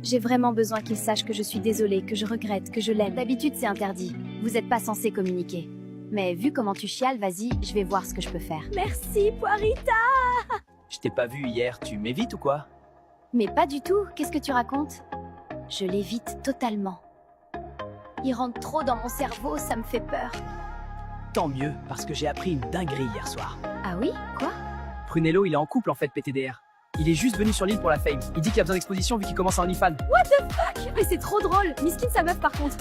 A: J'ai vraiment besoin qu'il sache que je suis désolée, que je regrette, que je l'aime. D'habitude, c'est interdit. Vous n'êtes pas censé communiquer. Mais vu comment tu chiales, vas-y, je vais voir ce que je peux faire. Merci, Poirita!
B: Je t'ai pas vu hier, tu m'évites ou quoi?
A: Mais pas du tout, qu'est-ce que tu racontes? Je l'évite totalement. Il rentre trop dans mon cerveau, ça me fait peur.
B: Tant mieux, parce que j'ai appris une dinguerie hier soir.
A: Ah oui? Quoi?
B: Prunello, il est en couple en fait, PTDR. Il est juste venu sur l'île pour la fame. Il dit qu'il a besoin d'exposition vu qu'il commence en OnlyFans.
A: What the fuck? Mais c'est trop drôle. Miskin sa meuf par contre.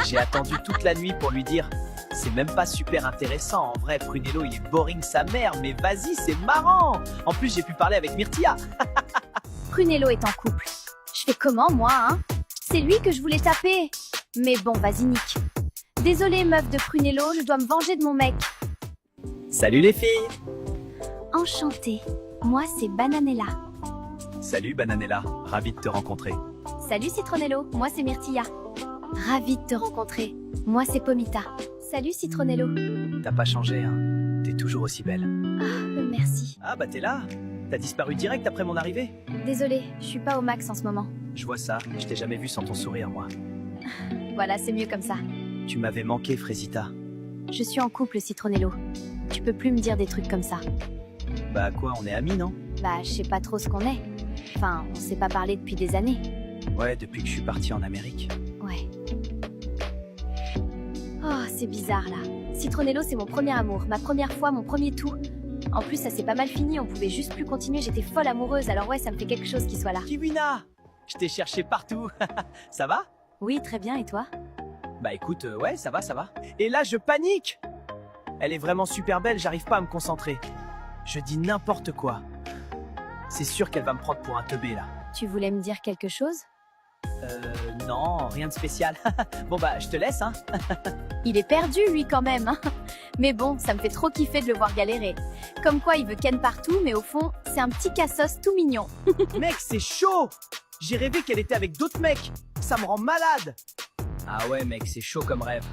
B: J'ai attendu toute la nuit pour lui dire. C'est même pas super intéressant. En vrai, Prunello, il est boring sa mère. Mais vas-y, c'est marrant. En plus, j'ai pu parler avec Myrtia.
A: Prunello est en couple. Je fais comment moi, hein? C'est lui que je voulais taper. Mais bon, vas-y, nique. Désolée, meuf de Prunello, je dois me venger de mon mec.
B: Salut les filles.
A: Enchantée. Moi, c'est Bananella.
B: Salut Bananella, ravi de te rencontrer.
A: Salut Citronello, moi c'est Myrtilla. Ravie de te rencontrer. Moi c'est Pomita. Salut Citronello.
B: T'as pas changé, hein? T'es toujours aussi belle.
A: Ah, merci.
B: Ah bah t'es là. T'as disparu direct après mon arrivée.
A: Désolée, je suis pas au max en ce moment.
B: Je vois ça, je t'ai jamais vu sans ton sourire, moi.
A: Voilà, c'est mieux comme ça.
B: Tu m'avais manqué, Frésita.
A: Je suis en couple, Citronello. Tu peux plus me dire des trucs comme ça.
B: Bah quoi, on est amis, non?
A: Bah, je sais pas trop ce qu'on est. Enfin, on s'est pas parlé depuis des années.
B: Ouais, depuis que je suis parti en Amérique.
A: Ouais. Oh, c'est bizarre, là. Citronello, c'est mon premier amour, ma première fois, mon premier tout. En plus, ça s'est pas mal fini, on pouvait juste plus continuer, j'étais folle amoureuse, alors ouais, ça me fait quelque chose qu'il soit là.
B: Kiwina! Je t'ai cherché partout. Ça va?
A: Oui, très bien, et toi?
B: Bah écoute, ouais, ça va, ça va. Et là, je panique! Elle est vraiment super belle, j'arrive pas à me concentrer. Je dis n'importe quoi. C'est sûr qu'elle va me prendre pour un teubé, là.
A: Tu voulais me dire quelque chose?
B: Non, rien de spécial. Bon bah, je te laisse, hein.
A: Il est perdu, lui, quand même, hein. Mais bon, ça me fait trop kiffer de le voir galérer. Comme quoi, il veut ken partout, mais au fond, c'est un petit cassos tout mignon.
B: Mec, c'est chaud! J'ai rêvé qu'elle était avec d'autres mecs. Ça me rend malade. Ah ouais mec, c'est chaud comme rêve.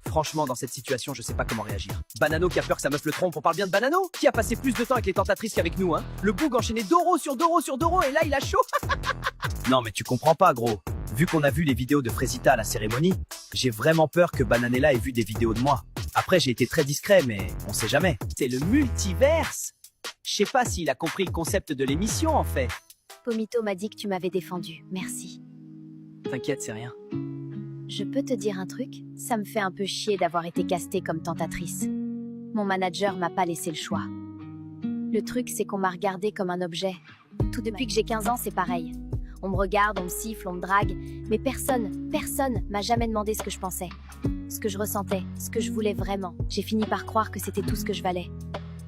B: Franchement, dans cette situation, je sais pas comment réagir. Banano qui a peur que sa meuf le trompe, on parle bien de Banano? Qui a passé plus de temps avec les tentatrices qu'avec nous, hein? Le boug enchaîné Doro sur Doro sur Doro et là il a chaud. Non mais tu comprends pas gros. Vu qu'on a vu les vidéos de Frésita à la cérémonie, j'ai vraiment peur que Bananella ait vu des vidéos de moi. Après j'ai été très discret mais on sait jamais. C'est le multiverse. Je sais pas s'il a compris le concept de l'émission en fait.
A: Pomito m'a dit que tu m'avais défendu. Merci.
B: T'inquiète, c'est rien.
A: Je peux te dire un truc? Ça me fait un peu chier d'avoir été castée comme tentatrice. Mon manager m'a pas laissé le choix. Le truc, c'est qu'on m'a regardée comme un objet. Tout depuis que j'ai 15 ans, c'est pareil. On me regarde, on me siffle, on me drague, mais personne m'a jamais demandé ce que je pensais, ce que je ressentais, ce que je voulais vraiment. J'ai fini par croire que c'était tout ce que je valais.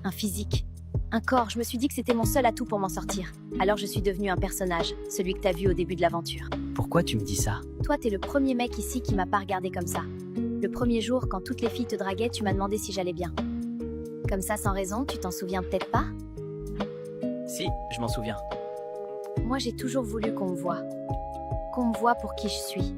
A: Un physique, un corps, je me suis dit que c'était mon seul atout pour m'en sortir. Alors je suis devenue un personnage, celui que t'as vu au début de l'aventure.
B: Pourquoi tu me dis ça?
A: Toi, t'es le premier mec ici qui m'a pas regardé comme ça. Le premier jour, quand toutes les filles te draguaient, tu m'as demandé si j'allais bien. Comme ça, sans raison, tu t'en souviens peut-être pas?
B: Si, je m'en souviens.
A: Moi, j'ai toujours voulu qu'on me voie. Qu'on me voie pour qui je suis.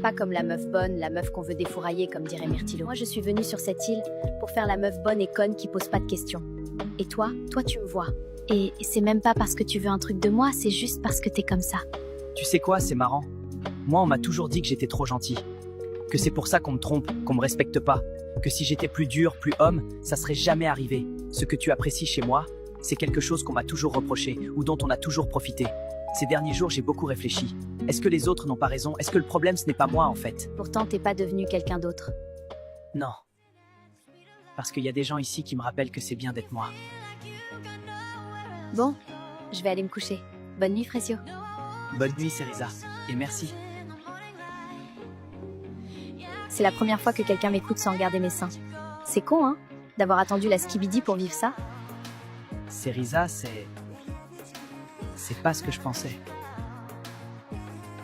A: Pas comme la meuf bonne, la meuf qu'on veut défourailler, comme dirait Myrtilo. Moi, je suis venue sur cette île pour faire la meuf bonne et conne qui pose pas de questions. Et toi, tu me vois. Et c'est même pas parce que tu veux un truc de moi, c'est juste parce que t'es comme ça.
B: Tu sais quoi, c'est marrant. Moi, on m'a toujours dit que j'étais trop gentil. Que c'est pour ça qu'on me trompe, qu'on me respecte pas. Que si j'étais plus dur, plus homme, ça serait jamais arrivé. Ce que tu apprécies chez moi, c'est quelque chose qu'on m'a toujours reproché ou dont on a toujours profité. Ces derniers jours, j'ai beaucoup réfléchi. Est-ce que les autres n'ont pas raison? Est-ce que le problème, ce n'est pas moi, en fait?
A: Pourtant, t'es pas devenu quelqu'un d'autre.
B: Non. Parce qu'il y a des gens ici qui me rappellent que c'est bien d'être moi.
A: Bon, je vais aller me coucher. Bonne nuit, Frésio.
B: Bonne nuit, Cerisa. Et merci.
A: C'est la première fois que quelqu'un m'écoute sans regarder mes seins. C'est con, hein, d'avoir attendu la skibidi pour vivre ça.
B: Cerisa, c'est pas ce que je pensais.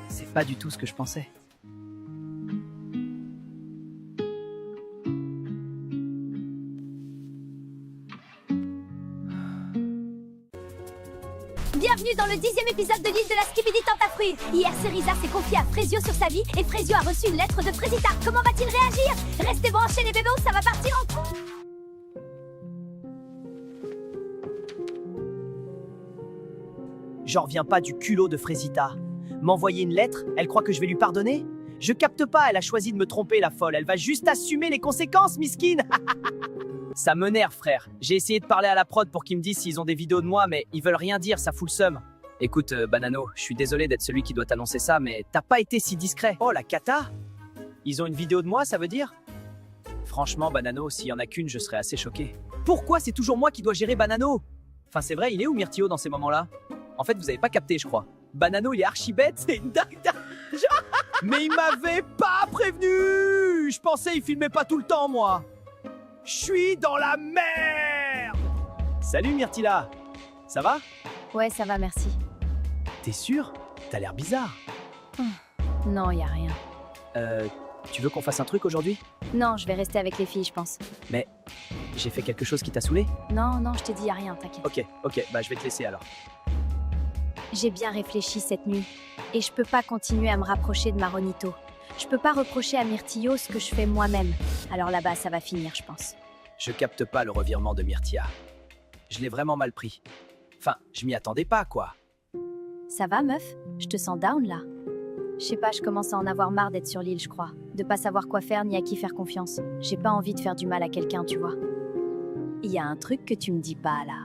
B: C'est pas du tout ce que je pensais.
C: Bienvenue dans le 10e épisode de l'île de la Skibidi Tentafruit. Hier, Cerisa s'est confiée à Frésio sur sa vie et Frésio a reçu une lettre de Frésita. Comment va-t-il réagir? Restez branchés les bébés, ça va partir en couille.
B: J'en reviens pas du culot de Frésita. M'envoyer une lettre, elle croit que je vais lui pardonner? Je capte pas, elle a choisi de me tromper, la folle. Elle va juste assumer les conséquences, miskine. Ça m'énerve, frère. J'ai essayé de parler à la prod pour qu'ils me disent s'ils ont des vidéos de moi, mais ils veulent rien dire, ça fout le seum. Écoute, Banano, je suis désolé d'être celui qui doit t'annoncer ça, mais t'as pas été si discret. Oh, la cata! Ils ont une vidéo de moi, ça veut dire? Franchement, Banano, s'il y en a qu'une, je serais assez choqué. Pourquoi c'est toujours moi qui dois gérer Banano? Enfin, c'est vrai, il est où Myrtio dans ces moments-là? En fait, vous avez pas capté, je crois. Banano, il est archi bête, c'est une dingue. Mais il m'avait pas prévenu! Je pensais il filmait pas tout le temps, moi. Je suis dans la merde! Salut Myrtila! Ça va?
A: Ouais, ça va, merci.
B: T'es sûr? T'as l'air bizarre.
A: Non, y a rien.
B: Tu veux qu'on fasse un truc aujourd'hui?
A: Non, je vais rester avec les filles, je pense.
B: Mais j'ai fait quelque chose qui t'a saoulé?
A: Non, je t'ai dit y a rien, t'inquiète.
B: Ok, bah je vais te laisser alors.
A: J'ai bien réfléchi cette nuit. Et je peux pas continuer à me rapprocher de Maronito. Je peux pas reprocher à Myrtillo ce que je fais moi-même. Alors là-bas, ça va finir, je pense.
B: Je capte pas le revirement de Myrtia. Je l'ai vraiment mal pris. Enfin, je m'y attendais pas, quoi.
A: Ça va, meuf? Je te sens down, là. Je sais pas, je commence à en avoir marre d'être sur l'île, je crois. De pas savoir quoi faire ni à qui faire confiance. J'ai pas envie de faire du mal à quelqu'un, tu vois. Il y a un truc que tu me dis pas, là.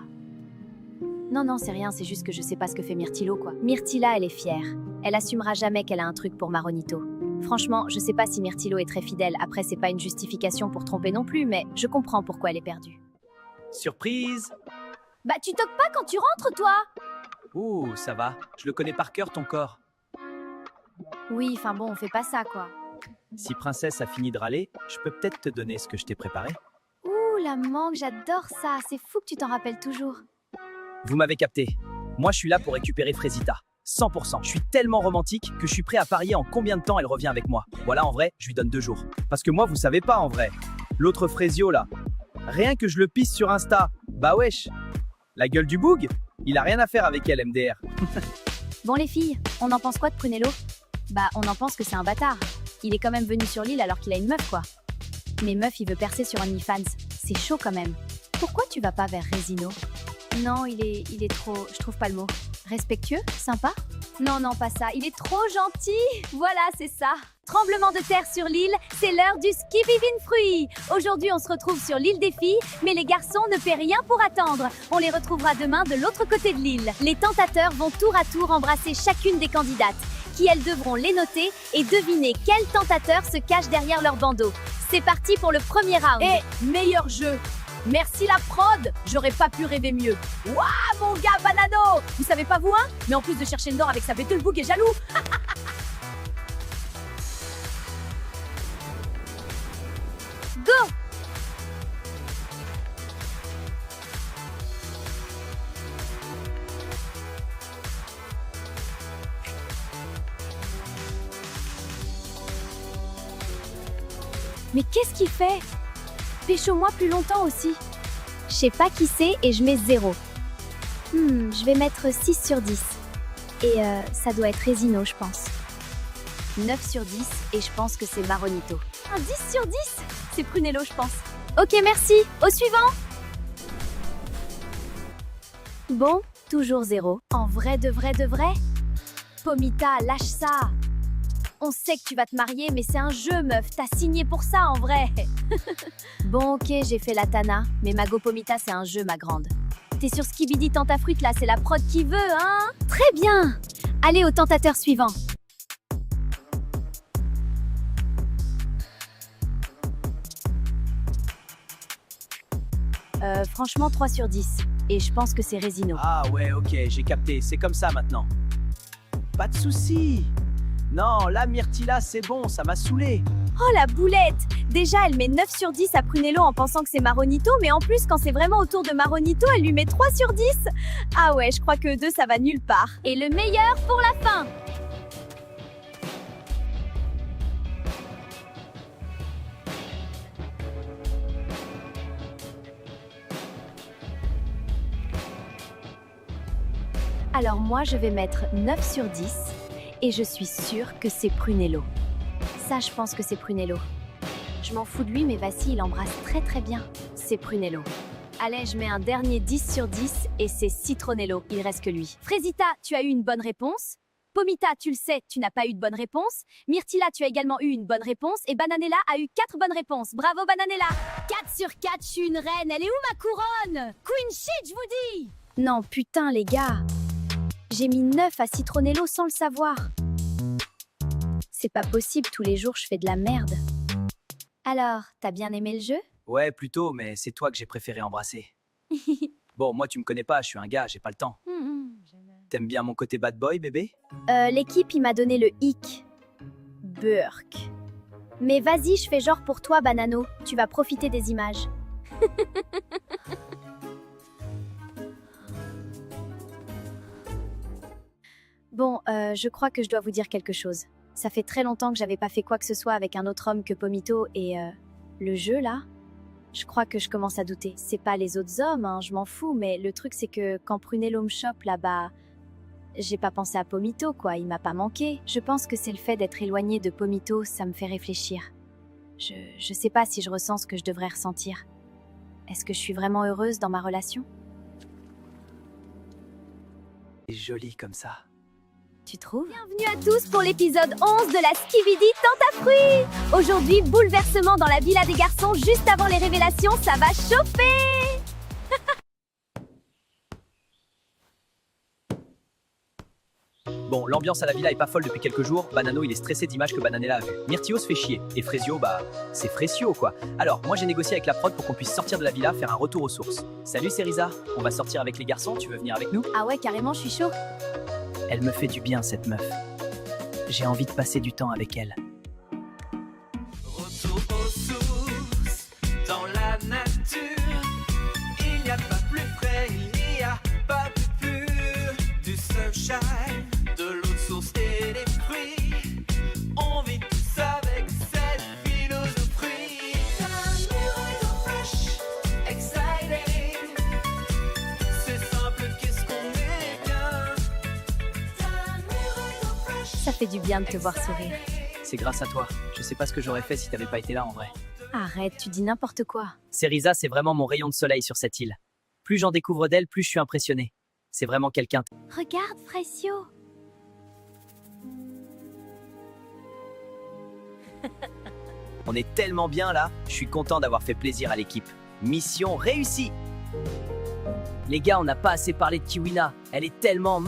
A: Non, c'est rien, c'est juste que je sais pas ce que fait Myrtillo, quoi. Myrtilla, elle est fière. Elle assumera jamais qu'elle a un truc pour Maronito. Franchement, je sais pas si Myrtillo est très fidèle. Après, c'est pas une justification pour tromper non plus, mais je comprends pourquoi elle est perdue.
B: Surprise!
C: Bah, tu toques pas quand tu rentres, toi?
B: Ouh, ça va. Je le connais par cœur, ton corps.
A: Oui, enfin bon, on fait pas ça, quoi.
B: Si Princesse a fini de râler, je peux peut-être te donner ce que je t'ai préparé.
A: Ouh, la mangue, j'adore ça. C'est fou que tu t'en rappelles toujours.
B: Vous m'avez capté. Moi, je suis là pour récupérer Frésita. 100%. Je suis tellement romantique que je suis prêt à parier en combien de temps elle revient avec moi. Voilà, en vrai, je lui donne 2 jours. Parce que moi, vous savez pas, en vrai. L'autre Frésio, là. Rien que je le pisse sur Insta. Bah wesh. La gueule du boug, il a rien à faire avec elle, MDR.
A: Bon, les filles, on en pense quoi de Prunello? Bah, on en pense que c'est un bâtard. Il est quand même venu sur l'île alors qu'il a une meuf, quoi. Mais meuf, il veut percer sur OnlyFans. C'est chaud quand même. Pourquoi tu vas pas vers Résino? Non, il est trop... Je trouve pas le mot. Respectueux? Sympa? Non, non, pas ça. Il est trop gentil. Voilà, c'est ça. Tremblement de terre sur l'île, c'est l'heure du Skibidi Fruit. Aujourd'hui, on se retrouve sur l'île des filles, mais les garçons ne paient rien pour attendre. On les retrouvera demain de l'autre côté de l'île. Les tentateurs vont tour à tour embrasser chacune des candidates, qui elles devront les noter et deviner quel tentateur se cache derrière leur bandeau. C'est parti pour le premier round.
C: Et meilleur jeu. Merci la prod, j'aurais pas pu rêver mieux. Waouh mon gars Banano, vous savez pas vous hein? Mais en plus de chercher Ndor avec sa Betelgeuse est jaloux.
A: Go! Mais qu'est-ce qu'il fait? Pécho-moi plus longtemps aussi. Je sais pas qui c'est et je mets 0. Je vais mettre 6 sur 10. Et ça doit être Résino, je pense. 9 sur 10 et je pense que c'est Maronito. Un 10 sur 10? C'est Prunello, je pense. Ok, merci. Au suivant. Bon, toujours 0. En vrai de vrai de vrai? Pomita, lâche ça. On sait que tu vas te marier, mais c'est un jeu, meuf. T'as signé pour ça, en vrai. Bon, ok, j'ai fait la Tana, mais Mago Pomita, c'est un jeu, ma grande. T'es sur Skibidi Tentafruit, là, c'est la prod qui veut, hein? Très bien. Allez au tentateur suivant. Franchement, 3 sur 10. Et je pense que c'est Résino.
B: Ah ouais, ok, j'ai capté. C'est comme ça maintenant. Pas de soucis. Non, là, Myrtilla, c'est bon, ça m'a saoulé.
A: Oh la boulette! Déjà, elle met 9 sur 10 à Prunello en pensant que c'est Maronito, mais en plus, quand c'est vraiment autour de Maronito, elle lui met 3 sur 10. Ah ouais, je crois que 2, ça va nulle part. Et le meilleur pour la fin! Alors moi, je vais mettre 9 sur 10. Et je suis sûre que c'est Prunello. Ça, je pense que c'est Prunello. Je m'en fous de lui, mais Vassi, il embrasse très très bien. C'est Prunello. Allez, je mets un dernier 10 sur 10 et c'est Citronello. Il reste que lui. Frésita, tu as eu une bonne réponse. Pomita, tu le sais, tu n'as pas eu de bonne réponse. Myrtilla, tu as également eu une bonne réponse. Et Bananella a eu 4 bonnes réponses. Bravo Bananella! 4 sur 4, je suis une reine. Elle est où ma couronne? Queen shit, je vous dis! Non, putain les gars. J'ai mis 9 à Citronello sans le savoir. C'est pas possible, tous les jours je fais de la merde. Alors, t'as bien aimé le jeu?
B: Ouais, plutôt, mais c'est toi que j'ai préféré embrasser. Bon, moi, tu me connais pas, je suis un gars, j'ai pas le temps. T'aimes bien mon côté bad boy, bébé?
A: L'équipe, il m'a donné le hic. Burk. Mais vas-y, je fais genre pour toi, Banano. Tu vas profiter des images. Bon, je crois que je dois vous dire quelque chose. Ça fait très longtemps que j'avais pas fait quoi que ce soit avec un autre homme que Pomito et le jeu là, je crois que je commence à douter. C'est pas les autres hommes, hein, je m'en fous, mais le truc c'est que quand Prunello me chope là-bas, j'ai pas pensé à Pomito quoi, il m'a pas manqué. Je pense que c'est le fait d'être éloigné de Pomito, ça me fait réfléchir. Je sais pas si je ressens ce que je devrais ressentir. Est-ce que je suis vraiment heureuse dans ma relation?
B: C'est joli comme ça.
A: Tu trouves? Bienvenue à tous pour l'épisode 11 de la Skibidi Tentafruit. Aujourd'hui, bouleversement dans la villa des garçons juste avant les révélations, ça va chauffer.
B: Bon, l'ambiance à la villa est pas folle depuis quelques jours. Banano, il est stressé d'images que Bananella a vues. Myrtio se fait chier. Et Frésio, bah, c'est Frésio, quoi. Alors, moi, j'ai négocié avec la prod pour qu'on puisse sortir de la villa, faire un retour aux sources. Salut, c'est Riza. On va sortir avec les garçons, tu veux venir avec nous?
A: Ah ouais, carrément, je suis chaud.
B: Elle me fait du bien, cette meuf. J'ai envie de passer du temps avec elle.
D: Retour aux sources, dans la nature. Il n'y a pas plus frais, il n'y a pas plus pur. Du sunshine, de l'eau de source et des fruits. On vit tous avec cette philosophie. Un mur fresh, exciting. C'est simple, qu'est-ce qu'on est bien.
A: Ça fait du bien de te voir sourire.
B: c'est grâce à toi. Je sais pas ce que j'aurais fait si t'avais pas été là en vrai.
A: Arrête, tu dis n'importe quoi.
B: Cerisa, c'est vraiment mon rayon de soleil sur cette île. Plus j'en découvre d'elle, plus je suis impressionné. C'est vraiment quelqu'un.
A: Regarde, Frecio.
B: On est tellement bien là, je suis content d'avoir fait plaisir à l'équipe. Mission réussie. Les gars, on n'a pas assez parlé de Kiwina. Elle est tellement...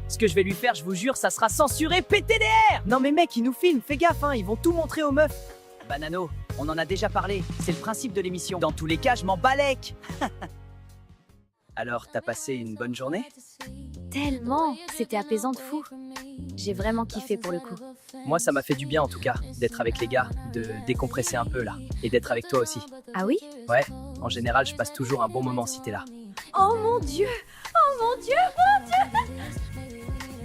B: Ce que je vais lui faire, je vous jure, ça sera censuré PTDR. Non mais mec, ils nous filment, fais gaffe, hein, ils vont tout montrer aux meufs. Banano, on en a déjà parlé, c'est le principe de l'émission. Dans tous les cas, je m'en balèque. Alors, t'as passé une bonne journée?
A: Tellement. C'était apaisant de fou. J'ai vraiment kiffé pour le coup.
B: Moi, ça m'a fait du bien en tout cas, d'être avec les gars, de décompresser un peu là, et d'être avec toi aussi.
A: Ah oui?
B: Ouais, en général, je passe toujours un bon moment si t'es là.
A: Oh mon Dieu! Oh mon Dieu!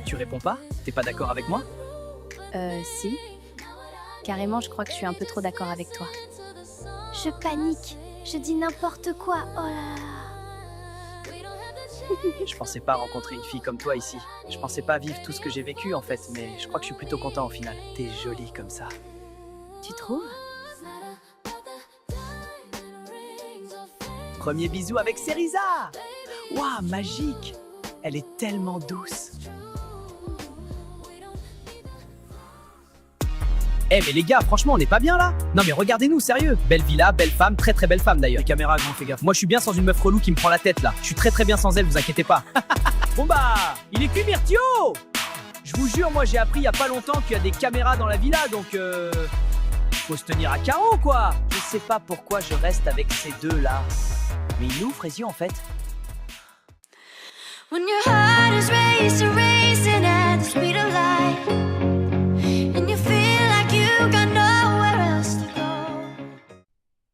B: Tu réponds pas? T'es pas d'accord avec moi?
A: Si. Carrément, je crois que je suis un peu trop d'accord avec toi. Je panique. Je dis n'importe quoi. Oh là là.
B: Je pensais pas rencontrer une fille comme toi ici. Je pensais pas vivre tout ce que j'ai vécu en fait, mais je crois que je suis plutôt content au final. T'es jolie comme ça.
A: Tu trouves?
B: Premier bisou avec Cerisa! Waouh, magique! Elle est tellement douce. Eh mais les gars, franchement, on n'est pas bien là. Non mais regardez-nous, sérieux. Belle villa, belle femme, très très belle femme d'ailleurs. Les caméras, grand, fais gaffe. Moi je suis bien sans une meuf relou qui me prend la tête là. Je suis très très bien sans elle, vous inquiétez pas. Bon bah, il est cuit Myrtio. Je vous jure, moi j'ai appris il y a pas longtemps qu'il y a des caméras dans la villa, donc faut se tenir à carreau quoi. Je sais pas pourquoi je reste avec ces deux là. Mais il est où Frésio en fait?
E: When your heart is racing at the speed of light, and you feel like you got nowhere else to go.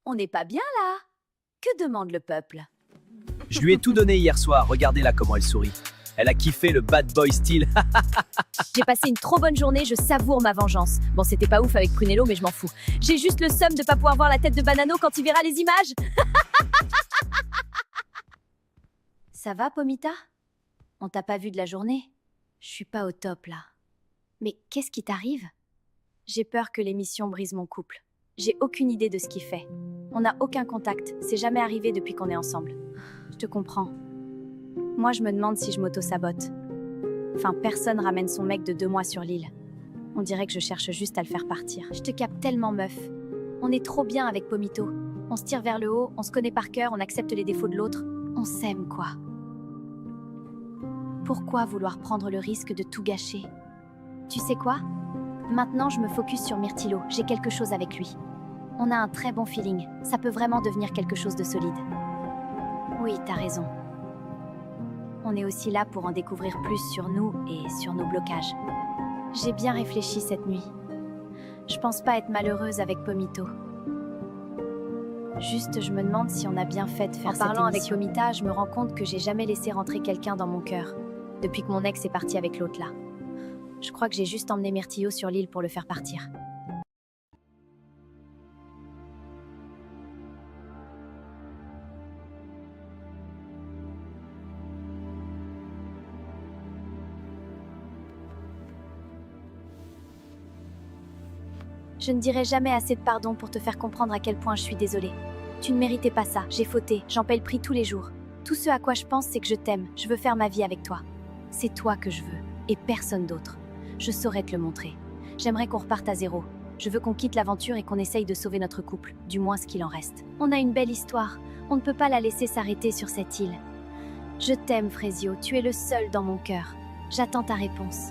A: On n'est pas bien là? Que demande le peuple?
B: Je lui ai tout donné hier soir, regardez là comment elle sourit. Elle a kiffé le bad boy style.
A: J'ai passé une trop bonne journée, je savoure ma vengeance. Bon, c'était pas ouf avec Prunello, mais je m'en fous. J'ai juste le seum de pas pouvoir voir la tête de Banano quand il verra les images. Ça va, Pomita? On t'a pas vu de la journée? Je suis pas au top là. Mais qu'est-ce qui t'arrive? J'ai peur que l'émission brise mon couple. J'ai aucune idée de ce qu'il fait. On n'a aucun contact, c'est jamais arrivé depuis qu'on est ensemble. Je te comprends. Moi, je me demande si je m'auto-sabote. Enfin, personne ramène son mec de 2 mois sur l'île. On dirait que je cherche juste à le faire partir. Je te capte tellement, meuf. On est trop bien avec Pomito. On se tire vers le haut, on se connaît par cœur, on accepte les défauts de l'autre. On s'aime, quoi. Pourquoi vouloir prendre le risque de tout gâcher? Tu sais quoi? Maintenant, je me focus sur Myrtilo. J'ai quelque chose avec lui. On a un très bon feeling. Ça peut vraiment devenir quelque chose de solide. Oui, t'as raison. On est aussi là pour en découvrir plus sur nous et sur nos blocages. J'ai bien réfléchi cette nuit. Je pense pas être malheureuse avec Pomito. Juste, je me demande si on a bien fait de faire cette émission. En parlant avec Pomita, je me rends compte que j'ai jamais laissé rentrer quelqu'un dans mon cœur, depuis que mon ex est parti avec l'autre là. Je crois que j'ai juste emmené Myrtillo sur l'île pour le faire partir. Je ne dirai jamais assez de pardon pour te faire comprendre à quel point je suis désolée. Tu ne méritais pas ça, j'ai fauté, j'en paie le prix tous les jours. Tout ce à quoi je pense, c'est que je t'aime, je veux faire ma vie avec toi. C'est toi que je veux, et personne d'autre. Je saurais te le montrer. J'aimerais qu'on reparte à zéro. Je veux qu'on quitte l'aventure et qu'on essaye de sauver notre couple, du moins ce qu'il en reste. On a une belle histoire, on ne peut pas la laisser s'arrêter sur cette île. Je t'aime, Frésio, tu es le seul dans mon cœur. J'attends ta réponse.